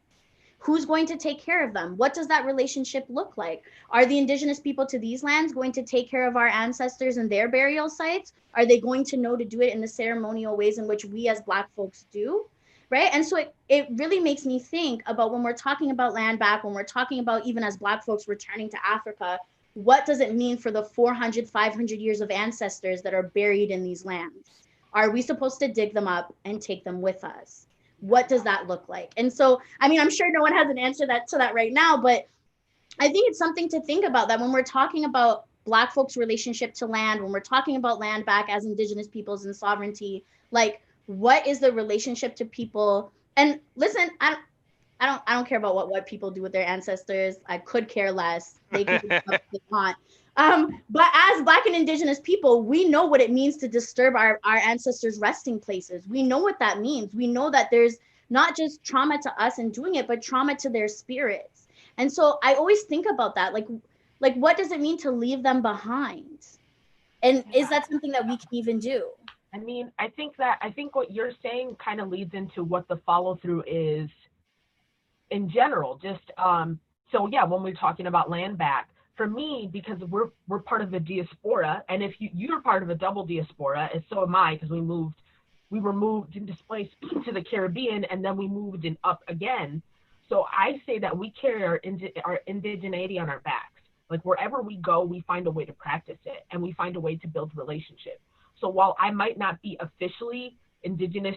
Who's going to take care of them? What does that relationship look like? Are the Indigenous people to these lands going to take care of our ancestors and their burial sites? Are they going to know to do it in the ceremonial ways in which we as Black folks do? Right? And so it really makes me think about when we're talking about land back, when we're talking about even as Black folks returning to Africa, what does it mean for the 400, 500 years of ancestors that are buried in these lands? Are we supposed to dig them up and take them with us? What does that look like? And so, I mean, I'm sure no one has an answer to that right now, but I think it's something to think about, that when we're talking about Black folks' relationship to land, when we're talking about land back as Indigenous peoples and sovereignty, like what is the relationship to people? And listen, I don't care about what people do with their ancestors. I could care less. They can do what they want. But as Black and Indigenous people, we know what it means to disturb our ancestors' resting places. We know what that means. We know that there's not just trauma to us in doing it, but trauma to their spirits. And so I always think about that. Like what does it mean to leave them behind? And is that something that we can even do? I mean, I think what you're saying kind of leads into what the follow through is in general. Just so yeah, when we're talking about land back, for me, because we're part of the diaspora, and if you're part of a double diaspora, and so am I, because we moved we were moved and displaced to the Caribbean, and then we moved and up again. So I say that we carry our indigeneity on our backs. Like wherever we go, we find a way to practice it, and we find a way to build relationships. So while I might not be officially indigenous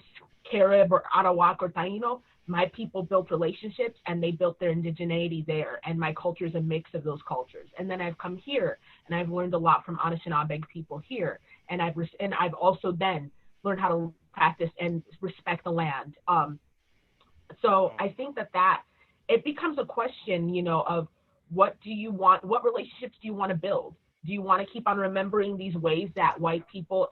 Carib or Arawak or Taino, my people built relationships and they built their indigeneity there. And my culture is a mix of those cultures. And then I've come here and I've learned a lot from Anishinaabe people here. And I've also then learned how to practice and respect the land. So I think that it becomes a question, you know, of what do you want, what relationships do you want to build? Do you want to keep on remembering these ways that white people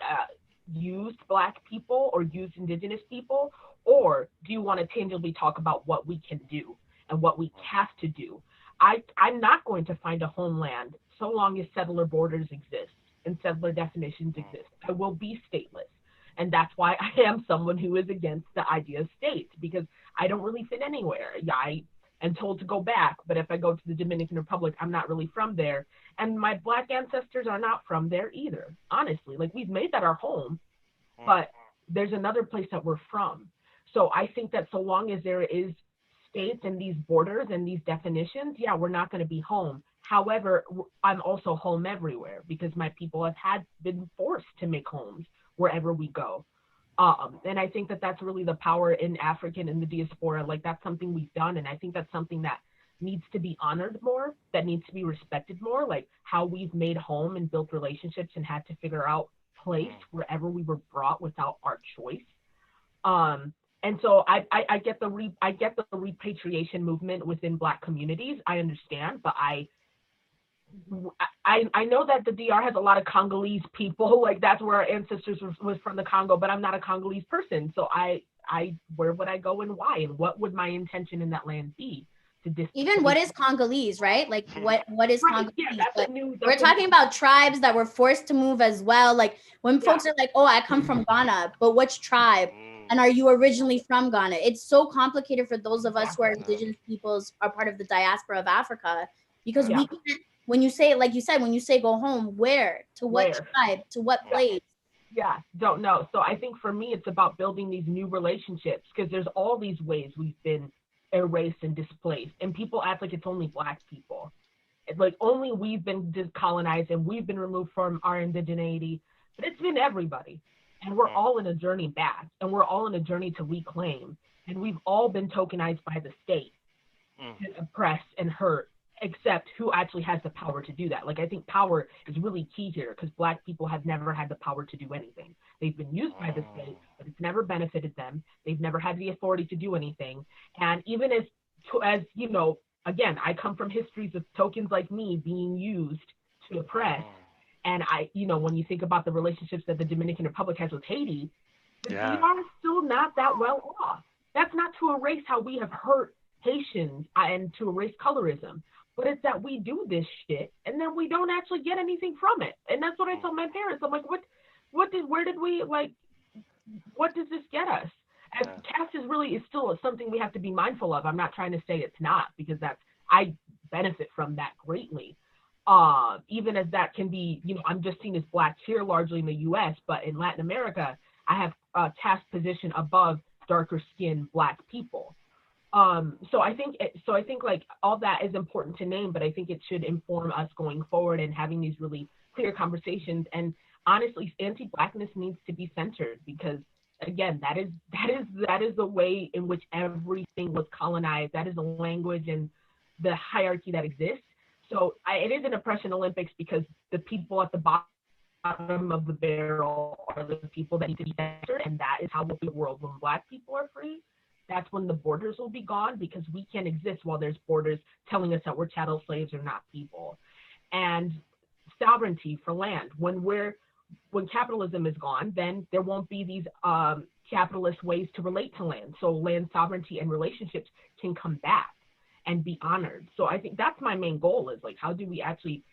used Black people or used indigenous people? Or do you want to tangibly talk about what we can do and what we have to do? I'm not going to find a homeland so long as settler borders exist and settler definitions exist. I will be stateless. And that's why I am someone who is against the idea of states, because I don't really fit anywhere. I am told to go back, but if I go to the Dominican Republic, I'm not really from there. And my Black ancestors are not from there either, honestly. Like, we've made that our home, but there's another place that we're from. So I think that so long as there is states and these borders and these definitions, yeah, we're not going to be home. However, I'm also home everywhere because my people have been forced to make homes wherever we go. And I think that that's really the power in African in the diaspora. Like, that's something we've done. And I think that's something that needs to be honored more, that needs to be respected more, like how we've made home and built relationships and had to figure out place wherever we were brought without our choice. And so I get the repatriation movement within Black communities. I understand, but I know that the DR has a lot of Congolese people. Like, that's where our ancestors was from, the Congo. But I'm not a Congolese person, so where would I go and why, and what would my intention in that land be? Even what is Congolese, right? Like what is Congolese? Yeah, we're talking about tribes that were forced to move as well. Like when folks are like, oh, I come from Ghana, but which tribe? And are you originally from Ghana? It's so complicated for those of us who are indigenous peoples, are part of the diaspora of Africa, because we can't, when you say, like you said, when you say go home, where? To what tribe? To what place? Yeah, don't know. So I think for me, it's about building these new relationships, because there's all these ways we've been erased and displaced, and people act like it's only Black people. It's like only we've been decolonized and we've been removed from our indigeneity, but it's been everybody. And we're all in a journey back, and we're all in a journey to reclaim. And we've all been tokenized by the state to oppress and hurt, except who actually has the power to do that. Like, I think power is really key here, because Black people have never had the power to do anything. They've been used by the state, but it's never benefited them. They've never had the authority to do anything. And even as you know, again, I come from histories of tokens like me being used to oppress. And when you think about the relationships that the Dominican Republic has with Haiti, the DR is still not that well off. That's not to erase how we have hurt Haitians and to erase colorism, but it's that we do this shit and then we don't actually get anything from it. And that's what I tell my parents. I'm like, what does this get us? And caste is still something we have to be mindful of. I'm not trying to say it's not, because I benefit from that greatly. Even as that can be, I'm just seen as Black here largely in the US, but in Latin America, I have a task position above darker skinned Black people. So I think like all that is important to name, but I think it should inform us going forward and having these really clear conversations. And honestly, anti-Blackness needs to be centered, because again, that is the way in which everything was colonized. That is the language and the hierarchy that exists. So it is an oppression Olympics, because the people at the bottom of the barrel are the people that need to be censored, and that is how we'll be a world when Black people are free. That's when the borders will be gone, because we can't exist while there's borders telling us that we're chattel slaves or not people. And sovereignty for land. When capitalism is gone, then there won't be these capitalist ways to relate to land. So land sovereignty and relationships can come back and be honored. So I think that's my main goal, is like, how do we actually,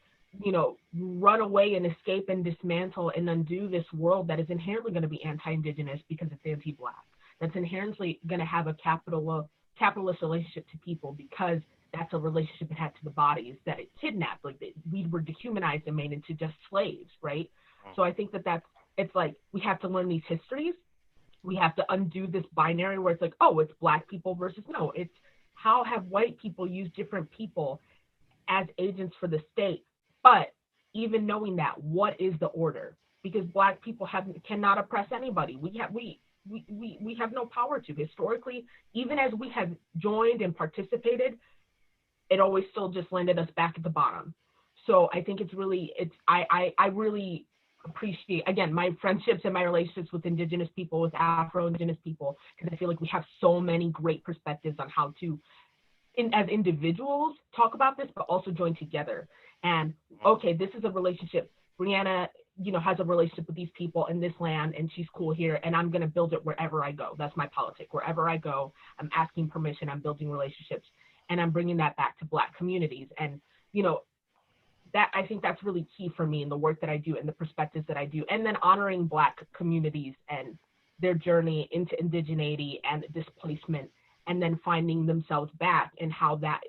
run away and escape and dismantle and undo this world that is inherently going to be anti-indigenous because it's anti-Black, that's inherently going to have a capitalist relationship to people, because that's a relationship it had to the bodies that it kidnapped. Like, we were dehumanized and made into just slaves, right? So I think it's like we have to learn these histories We have to undo this binary where it's like, oh, it's Black people versus no. It's how have white people used different people as agents for the state? But even knowing that, what is the order? Because Black people cannot oppress anybody. We have no power to. Historically, even as we have joined and participated, it always still just landed us back at the bottom. So I think I really appreciate, again, my friendships and my relationships with indigenous people, with Afro-Indigenous people, because I feel like we have so many great perspectives on how to, as individuals, talk about this, but also join together. And okay, this is a relationship. Briana, has a relationship with these people in this land, and she's cool here, and I'm gonna build it wherever I go. That's my politic. Wherever I go, I'm asking permission, I'm building relationships, and I'm bringing that back to Black communities. And that, I think that's really key for me in the work that I do and the perspectives that I do, and then honoring Black communities and their journey into indigeneity and displacement, and then finding themselves back, and how that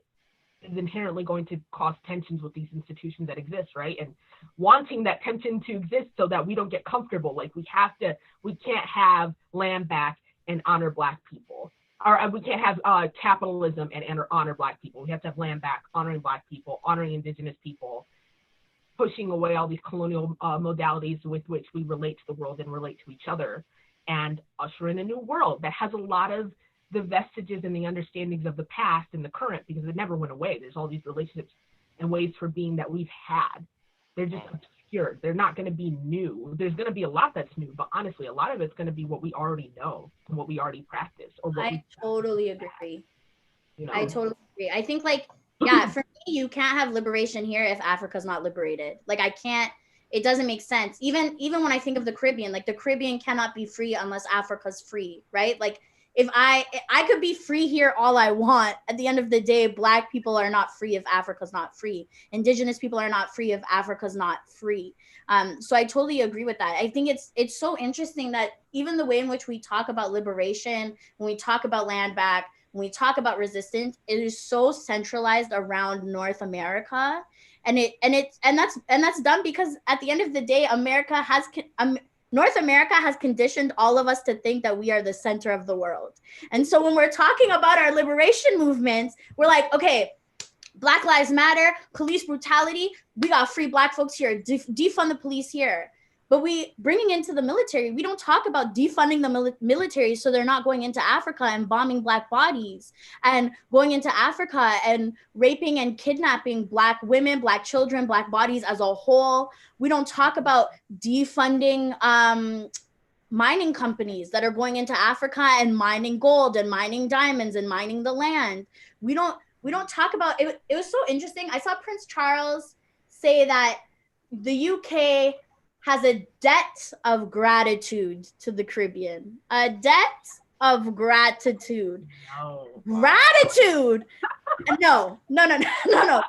is inherently going to cause tensions with these institutions that exist, right? And wanting that tension to exist so that we don't get comfortable. Like we can't have land back and honor Black people. Or we can't have capitalism and honor Black people. We have to have land back, honoring Black people, honoring indigenous people, pushing away all these colonial modalities with which we relate to the world and relate to each other, and usher in a new world that has a lot of the vestiges and the understandings of the past and the current, because it never went away. There's all these relationships and ways for being that we've had. They're just obscure. They're not going to be new. There's going to be a lot that's new, but honestly, a lot of it's going to be what we already know and what we already practice. Or what I totally agree. I totally agree. I think for me, you can't have liberation here if Africa's not liberated. Like I can't, it doesn't make sense. Even when I think of the Caribbean, like the Caribbean cannot be free unless Africa's free, right? Like if I could be free here all I want, at the end of the day, Black people are not free if Africa's not free. Indigenous people are not free if Africa's not free. So I totally agree with that. I think it's so interesting that even the way in which we talk about liberation, when we talk about land back, when we talk about resistance, it is so centralized around North America. And that's done because at the end of the day, North America has conditioned all of us to think that we are the center of the world. And so when we're talking about our liberation movements, we're like, okay, Black Lives Matter, police brutality, we got free Black folks here, defund the police here. But we bringing into the military, we don't talk about defunding the military so they're not going into Africa and bombing Black bodies, and going into Africa and raping and kidnapping Black women, Black children, Black bodies as a whole. We don't talk about defunding mining companies that are going into Africa and mining gold and mining diamonds and mining the land. We don't talk about it. It was so interesting. I saw Prince Charles say that the UK has a debt of gratitude to the Caribbean. A debt of gratitude. No. Gratitude. No. Wow. No.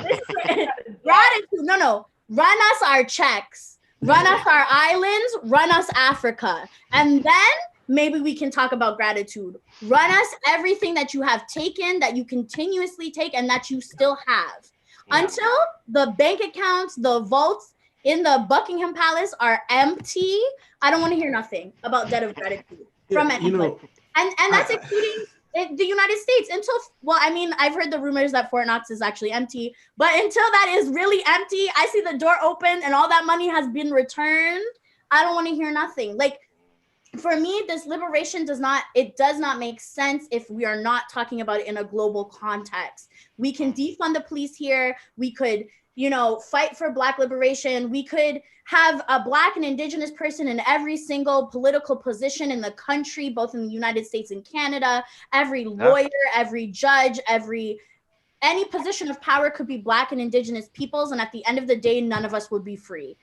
This is gratitude. No. Run us our checks. Run us our islands. Run us Africa. And then maybe we can talk about gratitude. Run us everything that you have taken, that you continuously take, and that you still have. Until the bank accounts, the vaults in the Buckingham Palace are empty, I don't want to hear nothing about debt of gratitude from anybody. And that's including the United States. I've heard the rumors that Fort Knox is actually empty, but until that is really empty, I see the door open and all that money has been returned, I don't want to hear nothing. Like, for me, this liberation does not make sense if we are not talking about it in a global context. We can defund the police here. We could, fight for Black liberation. We could have a Black and Indigenous person in every single political position in the country, both in the United States and Canada. Every lawyer, every judge, any position of power could be Black and Indigenous peoples. And at the end of the day, none of us would be free.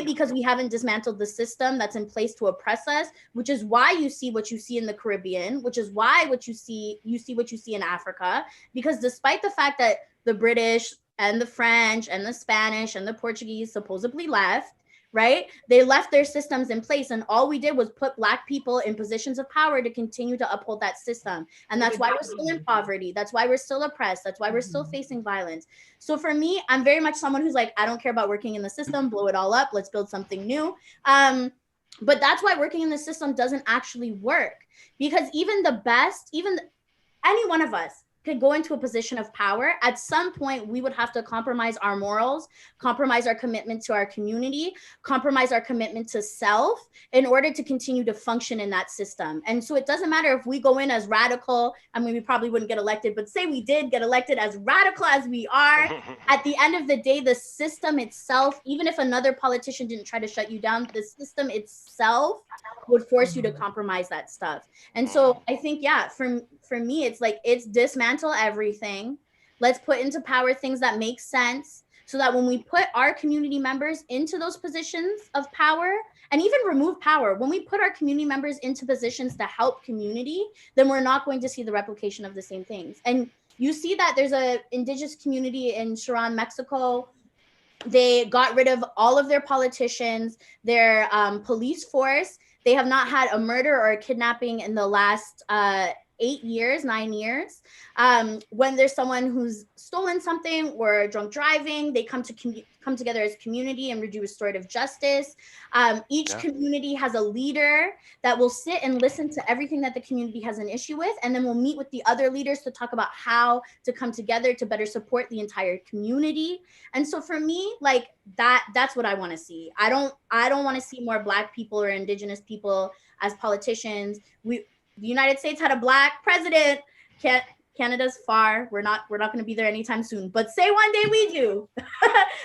Because we haven't dismantled the system that's in place to oppress us, which is why you see what you see in the Caribbean, which is why you see what you see in Africa. Because despite the fact that the British and the French and the Spanish and the Portuguese supposedly left, right? They left their systems in place, and all we did was put Black people in positions of power to continue to uphold that system. And that's why we're still in poverty. That's why we're still oppressed. That's why we're still facing violence. So for me, I'm very much someone who's like, I don't care about working in the system, blow it all up. Let's build something new. But that's why working in the system doesn't actually work, because even the best, even any one of us could go into a position of power. At some point, we would have to compromise our morals, compromise our commitment to our community, compromise our commitment to self in order to continue to function in that system. And so it doesn't matter if we go in as radical. I mean, we probably wouldn't get elected, but say we did get elected, as radical as we are, at the end of the day, the system itself, even if another politician didn't try to shut you down, the system itself would force you to compromise that stuff. And so I think, yeah, for me, it's like, it's dismantle everything. Let's put into power things that make sense, so that when we put our community members into those positions of power, and even remove power, when we put our community members into positions to help community, then we're not going to see the replication of the same things. And you see that there's a indigenous community in Chiron, Mexico. They got rid of all of their politicians, their police force. They have not had a murder or a kidnapping in the last 9 years. When there's someone who's stolen something or drunk driving, they come together as community and do restorative justice. Each community has a leader that will sit and listen to everything that the community has an issue with, and then we'll meet with the other leaders to talk about how to come together to better support the entire community. And so for me, like, that's what I want to see. I don't want to see more Black people or indigenous people as politicians. The United States had a Black president. Canada's far. We're not going to be there anytime soon. But say one day we do.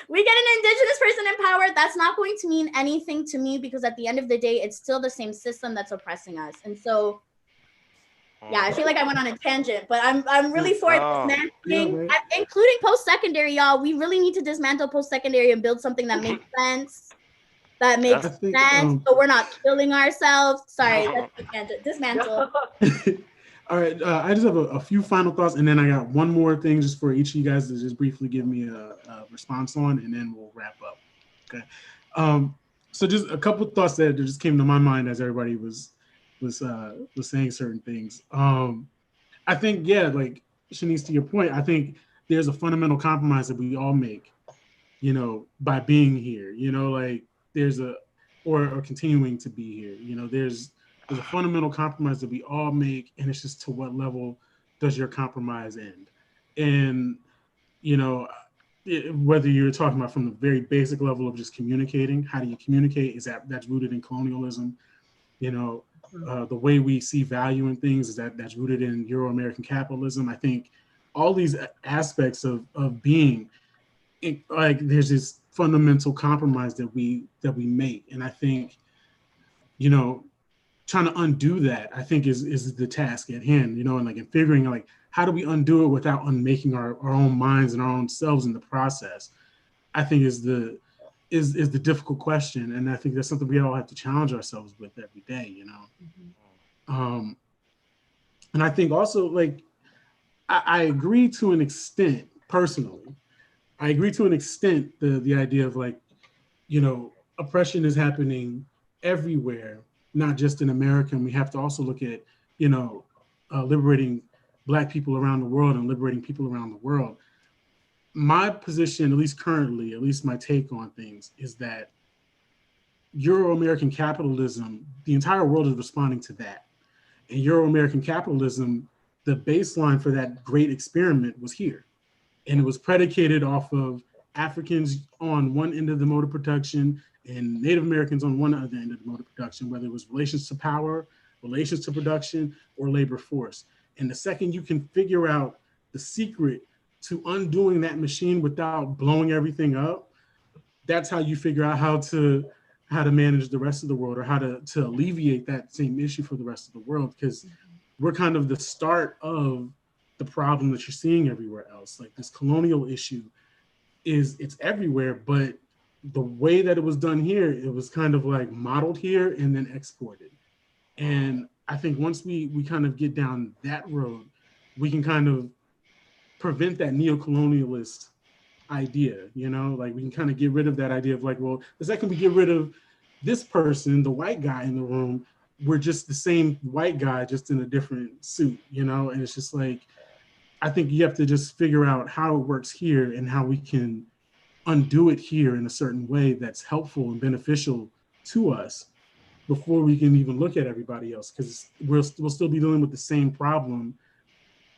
We get an indigenous person in power. That's not going to mean anything to me, because at the end of the day, it's still the same system that's oppressing us. And so, yeah, I feel like I went on a tangent, but I'm really for dismantling, including post-secondary, y'all. We really need to dismantle post-secondary and build something that makes sense. That makes sense, but we're not killing ourselves. Sorry, that's a tangent. Dismantle. All right, I just have a few final thoughts, and then I got one more thing just for each of you guys to just briefly give me a response on, and then we'll wrap up. Okay. So just a couple of thoughts that just came to my mind as everybody was saying certain things. I think, yeah, like Shanese, to your point, I think there's a fundamental compromise that we all make, you know, by being here. You know, like there's or continuing to be here. You know, there's a fundamental compromise that we all make, and it's just to what level does your compromise end? And, you know, whether you're talking about from the very basic level of just communicating, how do you communicate? That's rooted in colonialism? You know, the way we see value in things that's rooted in Euro-American capitalism. I think all these aspects of being, like, there's this fundamental compromise that we make, and I think, you know, trying to undo that, I think is the task at hand, you know, and like in figuring like, how do we undo it without unmaking our own minds and our own selves in the process, I think is the difficult question. And I think that's something we all have to challenge ourselves with every day, you know? And I think also, like, I agree to an extent, personally, I agree to an extent, the idea of like, you know, oppression is happening everywhere, not just in America. And we have to also look at, you know, liberating Black people around the world and liberating people around the world. My position, at least currently, at least my take on things, is that Euro-American capitalism, the entire world is responding to that. And Euro-American capitalism, the baseline for that great experiment was here. And it was predicated off of Africans on one end of the mode of production and Native Americans on one other end of the mode of production, whether it was relations to power, relations to production, or labor force. And the second you can figure out the secret to undoing that machine without blowing everything up, that's how you figure out how to manage the rest of the world, or how to alleviate that same issue for the rest of the world, because we're kind of the start of the problem that you're seeing everywhere else. Like this colonial issue it's everywhere, but the way that it was done here, it was kind of like modeled here and then exported. And I think once we kind of get down that road, we can kind of prevent that neo-colonialist idea, you know, like we can kind of get rid of that idea of like, well, the second we get rid of this person, the white guy in the room, we're just the same white guy, just in a different suit, you know? And it's just like, I think you have to just figure out how it works here and how we can undo it here in a certain way that's helpful and beneficial to us. before we can even look at everybody else, because we'll still be dealing with the same problem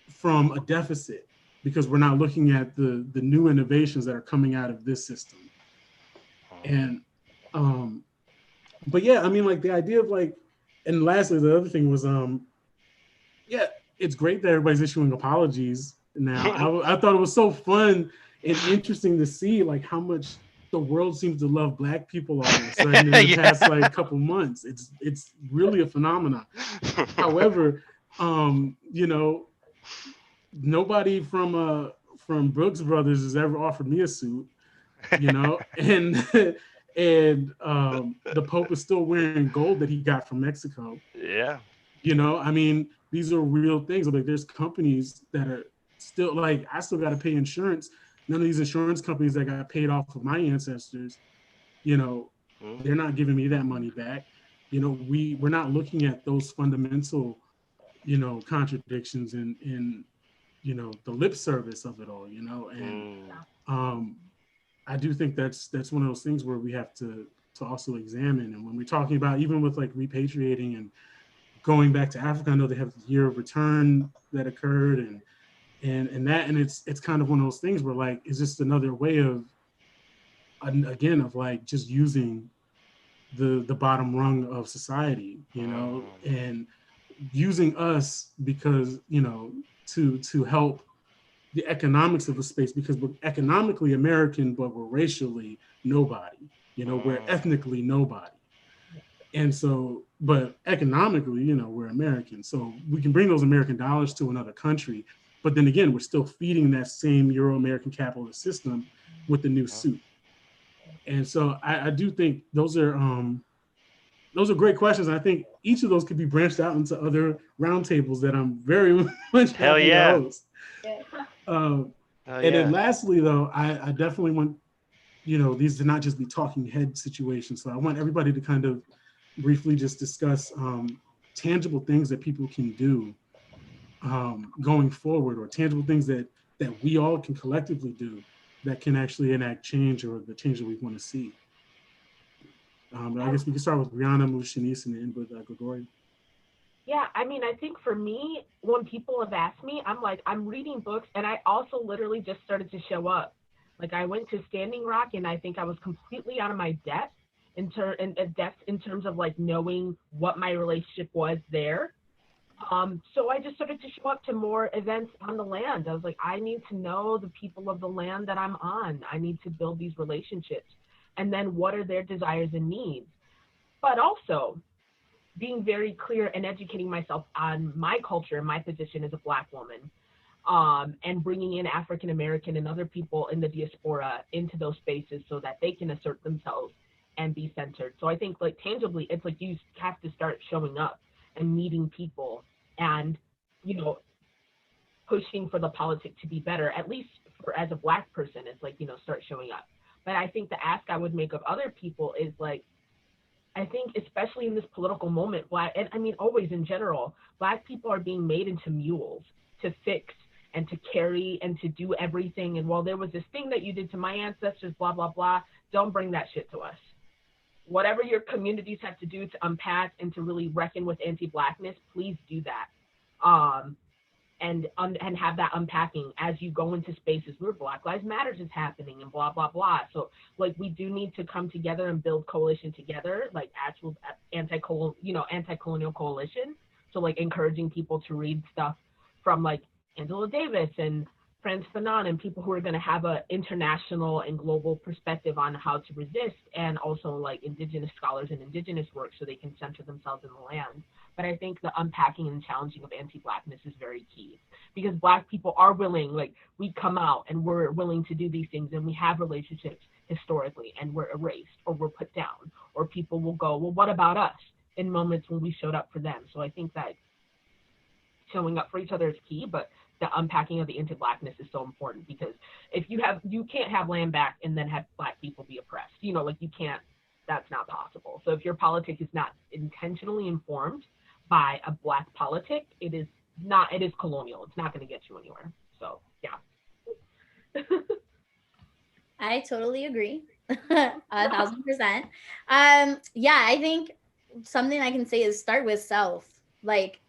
from a deficit, because we're not looking at the new innovations that are coming out of this system. And but yeah, I mean, like the idea of like, and lastly, the other thing was yeah, it's great that everybody's issuing apologies now. I thought it was so fun and interesting to see like how much the world seems to love Black people all of a sudden in the past like couple months. It's really a phenomenon. However, you know, nobody from Brooks Brothers has ever offered me a suit, you know, and the Pope is still wearing gold that he got from Mexico. Yeah. You know, I mean, these are real things. Like there's companies that are still like, I still got to pay insurance. None of these insurance companies that got paid off of my ancestors, you know, they're not giving me that money back. You know, we're not looking at those fundamental, you know, contradictions in you know, the lip service of it all, you know. And I do think that's one of those things where we have to also examine. And when we're talking about, even with like repatriating and going back to Africa, I know they have the year of return that occurred, and it's kind of one of those things where like it's just another way of, again, of like just using the bottom rung of society, you know, and using us because, you know, to help the economics of the space, because we're economically American, but we're racially nobody, you know, we're ethnically nobody. And so, but economically, you know, we're American. So we can bring those American dollars to another country, but then again, we're still feeding that same Euro-American capitalist system with the new suit. And so I do think those are great questions. I think each of those could be branched out into other roundtables that I'm very much happy to host. And then lastly, though, I definitely want, you know, these to not just be talking head situations. So I want everybody to kind of briefly just discuss tangible things that people can do going forward, or tangible things that we all can collectively do that can actually enact change, or the change that we want to see. But I guess we can start with Briana, move Shanese, and end with Gregorio. Yeah, I mean, I think for me, when people have asked me, I'm like, I'm reading books, and I also literally just started to show up. Like I went to Standing Rock, and I think I was completely out of my depth in terms of like knowing what my relationship was there. So I just started to show up to more events on the land. I was like, I need to know the people of the land that I'm on. I need to build these relationships. And then what are their desires and needs? But also being very clear and educating myself on my culture and my position as a Black woman, and bringing in African American and other people in the diaspora into those spaces so that they can assert themselves and be centered. So I think like tangibly, it's like you have to start showing up and meeting people and, you know, pushing for the politics to be better, at least for as a Black person, it's like, you know, start showing up. But I think the ask I would make of other people is like, I think especially in this political moment, and I mean always in general, Black people are being made into mules to fix and to carry and to do everything. And while there was this thing that you did to my ancestors, blah, blah, blah, don't bring that shit to us. Whatever your communities have to do to unpack and to really reckon with anti-Blackness, please do that. And have that unpacking as you go into spaces where Black Lives Matters is happening and blah, blah, blah. So like we do need to come together and build coalition together, like actual anti-colonial coalition. So like encouraging people to read stuff from like Angela Davis and Frantz Fanon and people who are going to have an international and global perspective on how to resist, and also like indigenous scholars and indigenous work so they can center themselves in the land. But I think the unpacking and challenging of anti-Blackness is very key, because Black people are willing, like we come out and we're willing to do these things, and we have relationships historically and we're erased or we're put down, or people will go, well, what about us, in moments when we showed up for them. So I think that showing up for each other is key, but the unpacking of the anti-Blackness is so important, because if you can't have land back and then have Black people be oppressed, you know, like you can't, that's not possible. So if your politic is not intentionally informed by a Black politic, it is colonial. It's not going to get you anywhere. So yeah. I totally agree. 1000%. Yeah, I think something I can say is start with self. Like,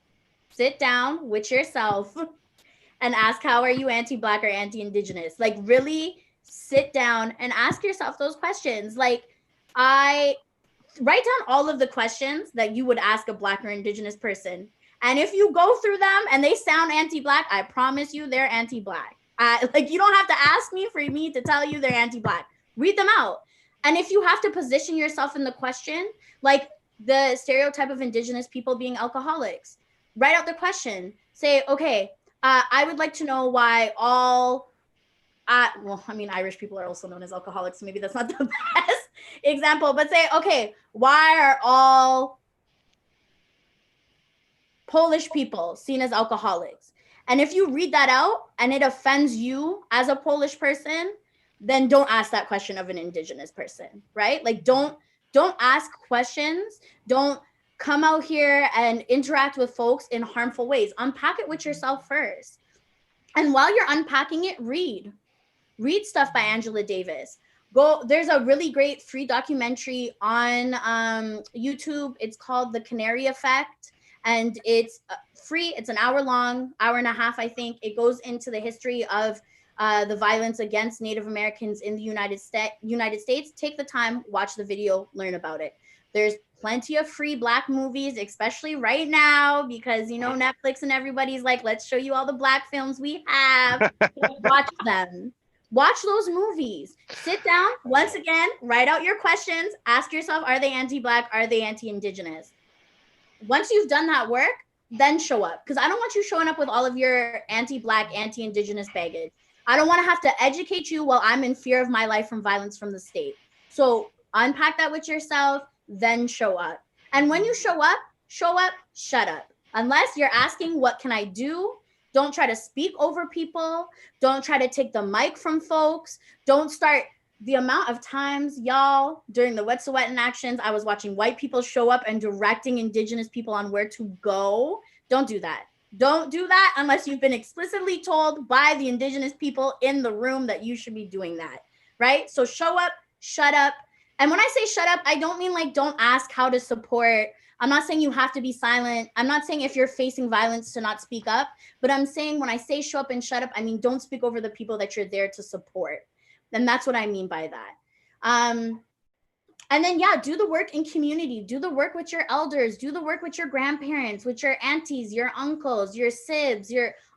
sit down with yourself and ask, how are you anti-Black or anti-Indigenous? Like, really sit down and ask yourself those questions. Like, I write down all of the questions that you would ask a Black or Indigenous person. And if you go through them and they sound anti-Black, I promise you they're anti-Black. Like, you don't have to ask me for me to tell you they're anti-Black. Read them out. And if you have to position yourself in the question, like the stereotype of Indigenous people being alcoholics, write out the question. Say, okay, I would like to know why all, well, I mean, Irish people are also known as alcoholics, so maybe that's not the best example, but say, okay, why are all Polish people seen as alcoholics? And if you read that out and it offends you as a Polish person, then don't ask that question of an Indigenous person, right? Like, don't ask questions. Don't come out here and interact with folks in harmful ways. Unpack it with yourself first. And while you're unpacking it, read stuff by Angela Davis. There's a really great free documentary on YouTube. It's called The Canary Effect, and it's free. It's an hour long, hour and a half, I think. It goes into the history of the violence against Native Americans in the United States. Take the time, watch the video, learn about it. There's plenty of free Black movies, especially right now, because, you know, Netflix and everybody's like, let's show you all the Black films we have. Watch them. Watch those movies. Sit down, once again, write out your questions. Ask yourself, are they anti-Black? Are they anti-Indigenous? Once you've done that work, then show up. Because I don't want you showing up with all of your anti-Black, anti-Indigenous baggage. I don't want to have to educate you while I'm in fear of my life from violence from the state. So unpack that with yourself, then show up. And when you show up, shut up. Unless you're asking, what can I do? Don't try to speak over people. Don't try to take the mic from folks. Don't start. The amount of times, y'all, during the Wet'suwet'en actions, I was watching white people show up and directing Indigenous people on where to go. Don't do that. Don't do that unless you've been explicitly told by the Indigenous people in the room that you should be doing that, right? So show up, shut up. And when I say shut up, I don't mean like don't ask how to support. I'm not saying you have to be silent. I'm not saying if you're facing violence to not speak up, but I'm saying when I say show up and shut up, I mean don't speak over the people that you're there to support. And that's what I mean by that. And then, yeah, do the work in community, do the work with your elders, do the work with your grandparents, with your aunties, your uncles, your sibs,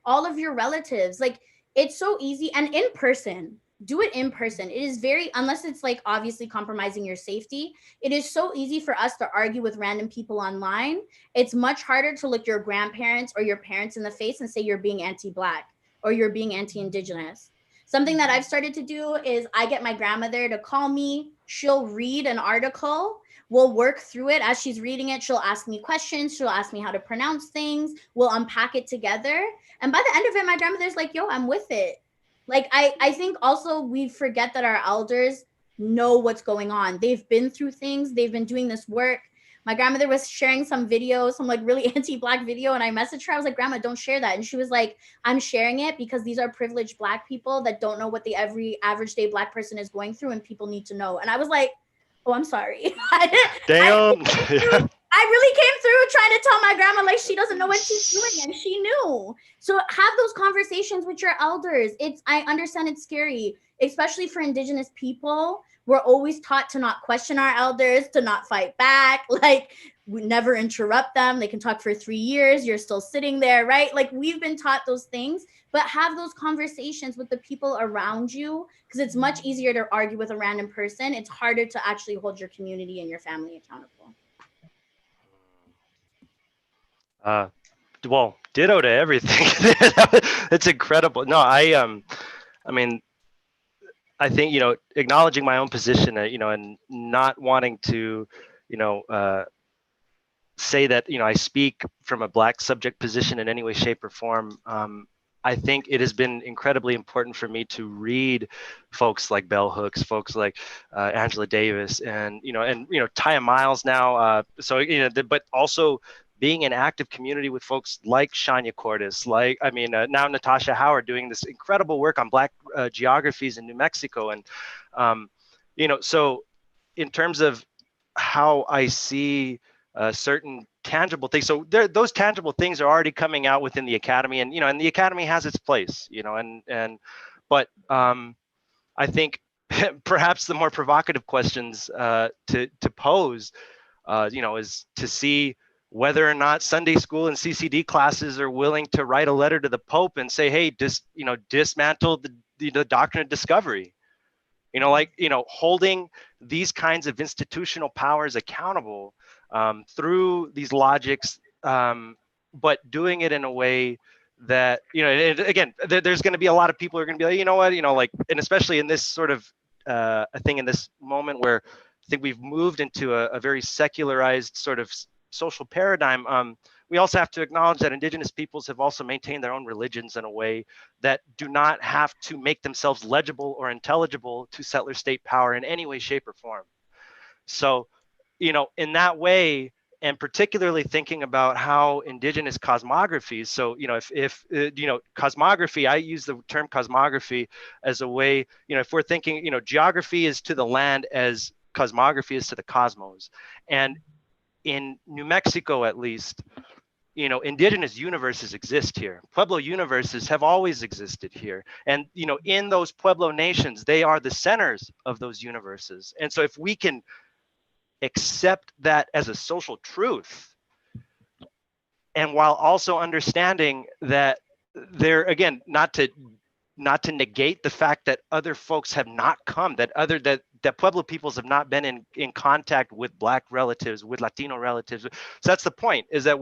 all of your relatives. Like, it's so easy. And in person, do it in person. It is very, unless it's like obviously compromising your safety, it is so easy for us to argue with random people online. It's much harder to look your grandparents or your parents in the face and say you're being anti-Black or you're being anti-Indigenous. Something that I've started to do is I get my grandmother to call me. She'll read an article. We'll work through it. As she's reading it, she'll ask me questions. She'll ask me how to pronounce things. We'll unpack it together. And by the end of it, my grandmother's like, yo, I'm with it. Like, I think also we forget that our elders know what's going on. They've been through things. They've been doing this work. My grandmother was sharing some video, some like really anti-Black video, and I messaged her. I was like, Grandma, don't share that. And she was like, I'm sharing it because these are privileged Black people that don't know what the every average day Black person is going through, and people need to know. And I was like, oh, I'm sorry. Damn. I really came through trying to tell my grandma like she doesn't know what she's doing, and she knew. So have those conversations with your elders. I understand it's scary, especially for Indigenous people. We're always taught to not question our elders, to not fight back. Like, we never interrupt them. They can talk for 3 years. You're still sitting there, right? Like, we've been taught those things, but have those conversations with the people around you, because it's much easier to argue with a random person. It's harder to actually hold your community and your family accountable. Well, ditto to everything. It's incredible. No, I mean, I think, you know, acknowledging my own position, you know, and not wanting to, you know, say that, you know, I speak from a Black subject position in any way, shape, or form. I think it has been incredibly important for me to read folks like Bell Hooks, folks like Angela Davis, and you know, Taya Miles now. So you know, but also being in active community with folks like Shania Cordes, like, I mean, now Natasha Howard doing this incredible work on Black geographies in New Mexico. And, you know, so in terms of how I see certain tangible things. So those tangible things are already coming out within the academy, and and the academy has its place, but I think perhaps the more provocative questions to pose, is to see whether or not Sunday school and CCD classes are willing to write a letter to the Pope and say, hey, dismantle the doctrine of discovery. Holding these kinds of institutional powers accountable through these logics, but doing it in a way that, again, there's going to be a lot of people who are going to be like, you know what, and especially in this sort of a thing in this moment where I think we've moved into a very secularized sort of social paradigm. We also have to acknowledge that indigenous peoples have also maintained their own religions in a way that do not have to make themselves legible or intelligible to settler state power in any way, shape, or form. So, in that way, and particularly thinking about how indigenous cosmographies, so, if cosmography, I use the term cosmography as a way, if we're thinking, geography is to the land as cosmography is to the cosmos. And in New Mexico, at least, indigenous universes exist here. Pueblo universes have always existed here. And, in those Pueblo nations, they are the centers of those universes. And so if we can accept that as a social truth, and while also understanding that there, again, not to negate the fact that other folks have not come, that Pueblo peoples have not been in contact with Black relatives, with Latino relatives. So that's the point, is that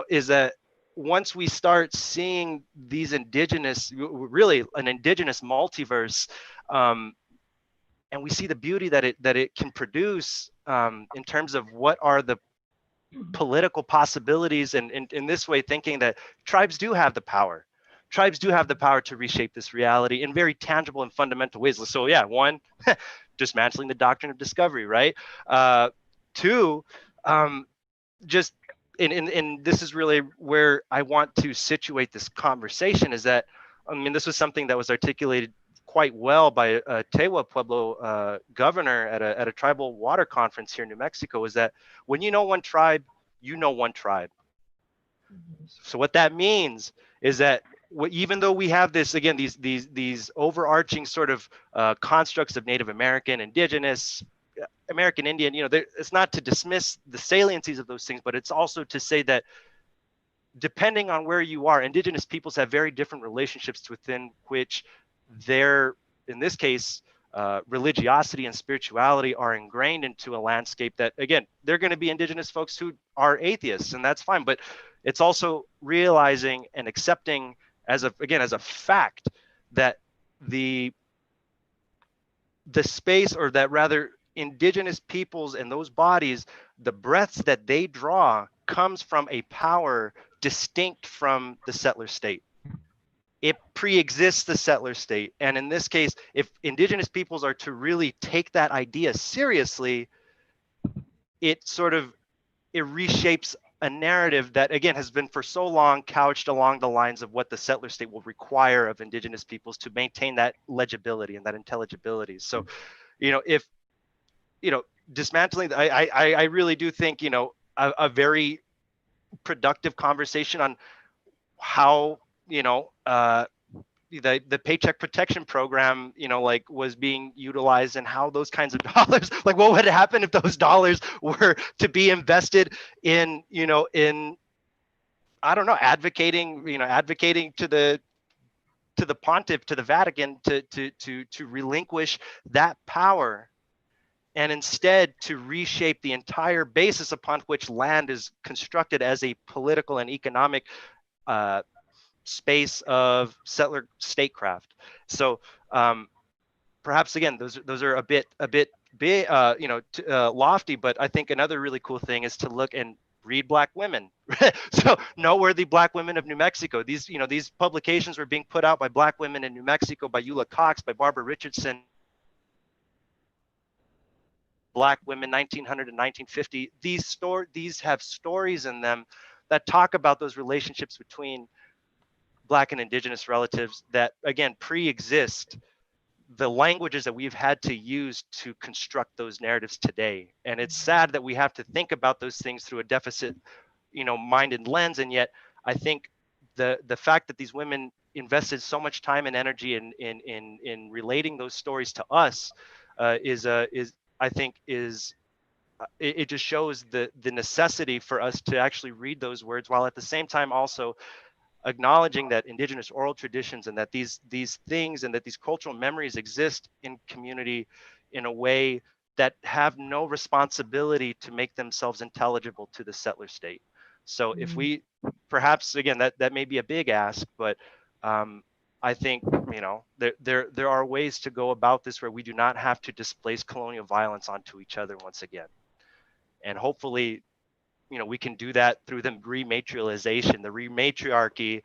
is that once we start seeing these indigenous, really an indigenous multiverse, and we see the beauty that it can produce in terms of what are the political possibilities, and in this way thinking that tribes do have the power. Tribes do have the power to reshape this reality in very tangible and fundamental ways. So yeah, one, dismantling the doctrine of discovery, right? Two, just and this is really where I want to situate this conversation, is that, this was something that was articulated quite well by a Tewa Pueblo governor at a tribal water conference here in New Mexico, is that when you know one tribe, you know one tribe. So what that means is that even though we have this, again, these overarching sort of constructs of Native American, indigenous, American Indian, it's not to dismiss the saliencies of those things, but it's also to say that depending on where you are, indigenous peoples have very different relationships within which their, in this case, religiosity and spirituality are ingrained into a landscape that, again, they're going to be indigenous folks who are atheists, and that's fine. But it's also realizing and accepting as a fact that the space, or that rather indigenous peoples and those bodies, the breaths that they draw comes from a power distinct from the settler state. It pre-exists the settler state. And in this case, if indigenous peoples are to really take that idea seriously, it reshapes a narrative that, again, has been for so long couched along the lines of what the settler state will require of indigenous peoples to maintain that legibility and that intelligibility. So, if, dismantling, I really do think, a very productive conversation on how, the Paycheck Protection Program, was being utilized, and how those kinds of dollars, like what would happen if those dollars were to be invested in, I don't know, advocating to the pontiff, to the Vatican, to relinquish that power, and instead to reshape the entire basis upon which land is constructed as a political and economic space of settler statecraft. So perhaps, again, those are a bit big, lofty, but I think another really cool thing is to look and read Black women. So noteworthy Black women of New Mexico. These publications were being put out by Black women in New Mexico, by Eula Cox, by Barbara Richardson. Black women, 1900 to 1950. These have stories in them that talk about those relationships between Black and indigenous relatives that, again, pre-exist the languages that we've had to use to construct those narratives today. And it's sad that we have to think about those things through a deficit, minded lens. And yet I think the fact that these women invested so much time and energy in relating those stories to us it just shows the necessity for us to actually read those words, while at the same time also acknowledging that indigenous oral traditions and that these things and that these cultural memories exist in community in a way that have no responsibility to make themselves intelligible to the settler state. So if we, perhaps again, that may be a big ask, but I think there are ways to go about this where we do not have to displace colonial violence onto each other once again. And hopefully, we can do that through the rematrialization, the rematriarchy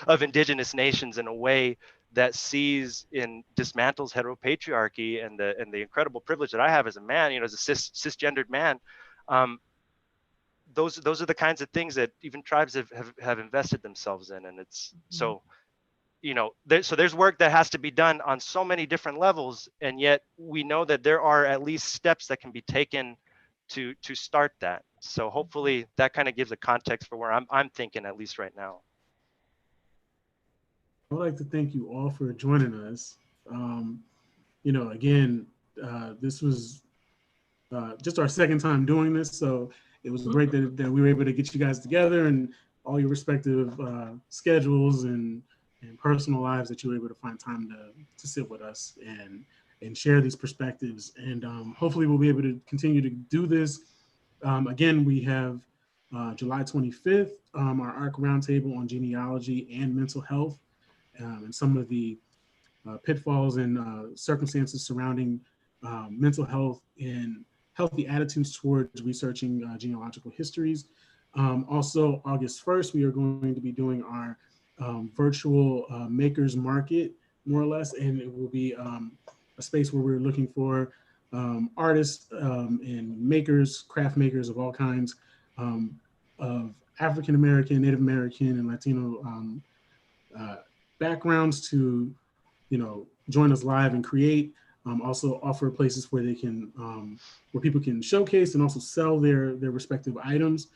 of indigenous nations in a way that dismantles heteropatriarchy and the incredible privilege that I have as a man, as a cisgendered man. Those are the kinds of things that even tribes have invested themselves in, and it's so. There's work that has to be done on so many different levels, and yet we know that there are at least steps that can be taken to start that. So hopefully that kind of gives a context for where I'm thinking, at least right now. I'd like to thank you all for joining us. Again, this was just our second time doing this, so it was great that we were able to get you guys together and all your respective schedules and personal lives, that you were able to find time to sit with us and share these perspectives. And hopefully we'll be able to continue to do this. Again, we have July 25th, our ARC Roundtable on genealogy and mental health, and some of the pitfalls and circumstances surrounding mental health and healthy attitudes towards researching genealogical histories. Also, August 1st, we are going to be doing our virtual makers market, more or less, and it will be a space where we're looking for artists and makers, craft makers of all kinds, of African American, Native American, and Latino backgrounds to, join us live and create. Also offer places where they can, where people can showcase and also sell their respective items,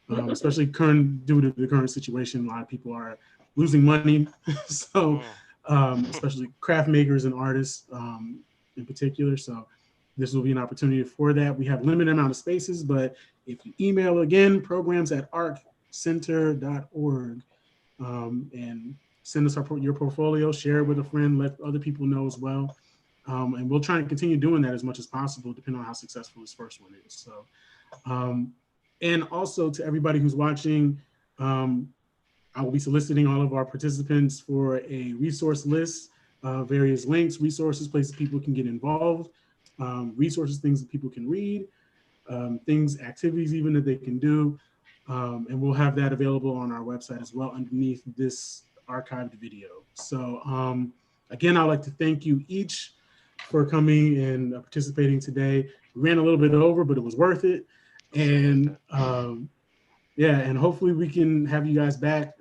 especially due to the current situation. A lot of people are losing money, so especially craft makers and artists in particular. So this will be an opportunity for that. We have limited amount of spaces, but if you email again, programs@arccenter.org, and send us your portfolio, share it with a friend, let other people know as well. And we'll try and continue doing that as much as possible, depending on how successful this first one is. So, and also to everybody who's watching, I will be soliciting all of our participants for a resource list, various links, resources, places people can get involved, resources, things that people can read, activities even that they can do. And we'll have that available on our website as well underneath this archived video. So again, I'd like to thank you each for coming and participating today. We ran a little bit over, but it was worth it. And yeah, and hopefully we can have you guys back.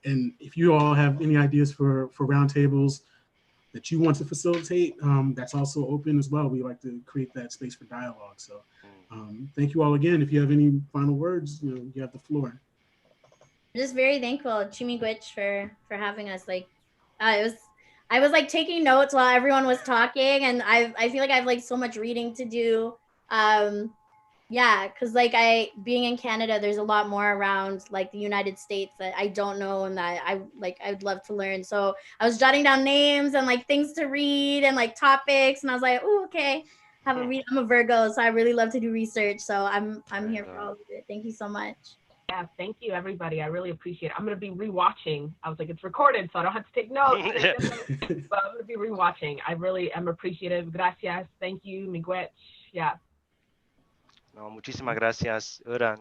And if you all have any ideas for roundtables that you want to facilitate, that's also open as well. We like to create that space for dialogue. So thank you all again. If you have any final words, you have the floor. I'm just very thankful, Chimigwich, for having us. I was like taking notes while everyone was talking, and I feel like I have like so much reading to do. Yeah, because like being in Canada, there's a lot more around like the United States that I don't know and that I'd love to learn. So I was jotting down names and like things to read and like topics, and I was like, oh, okay. I'm a Virgo, so I really love to do research. So I'm here for all of it. Thank you so much. Yeah, thank you, everybody. I really appreciate it. I'm going to be rewatching. I was like, it's recorded, so I don't have to take notes. But I'm going to be rewatching. I really am appreciative. Gracias. Thank you, Miigwech. Yeah. No, muchísimas gracias, Ura.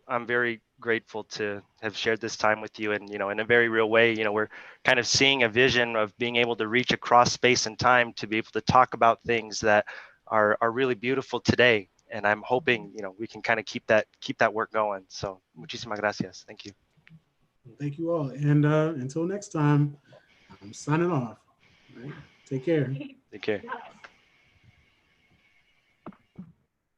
I'm very grateful to have shared this time with you, and in a very real way, we're kind of seeing a vision of being able to reach across space and time to be able to talk about things that are really beautiful today. And I'm hoping, we can kind of keep that work going. So muchísimas gracias. Thank you. Thank you all. And until next time, I'm signing off. Right. Take care. Take care. Yes.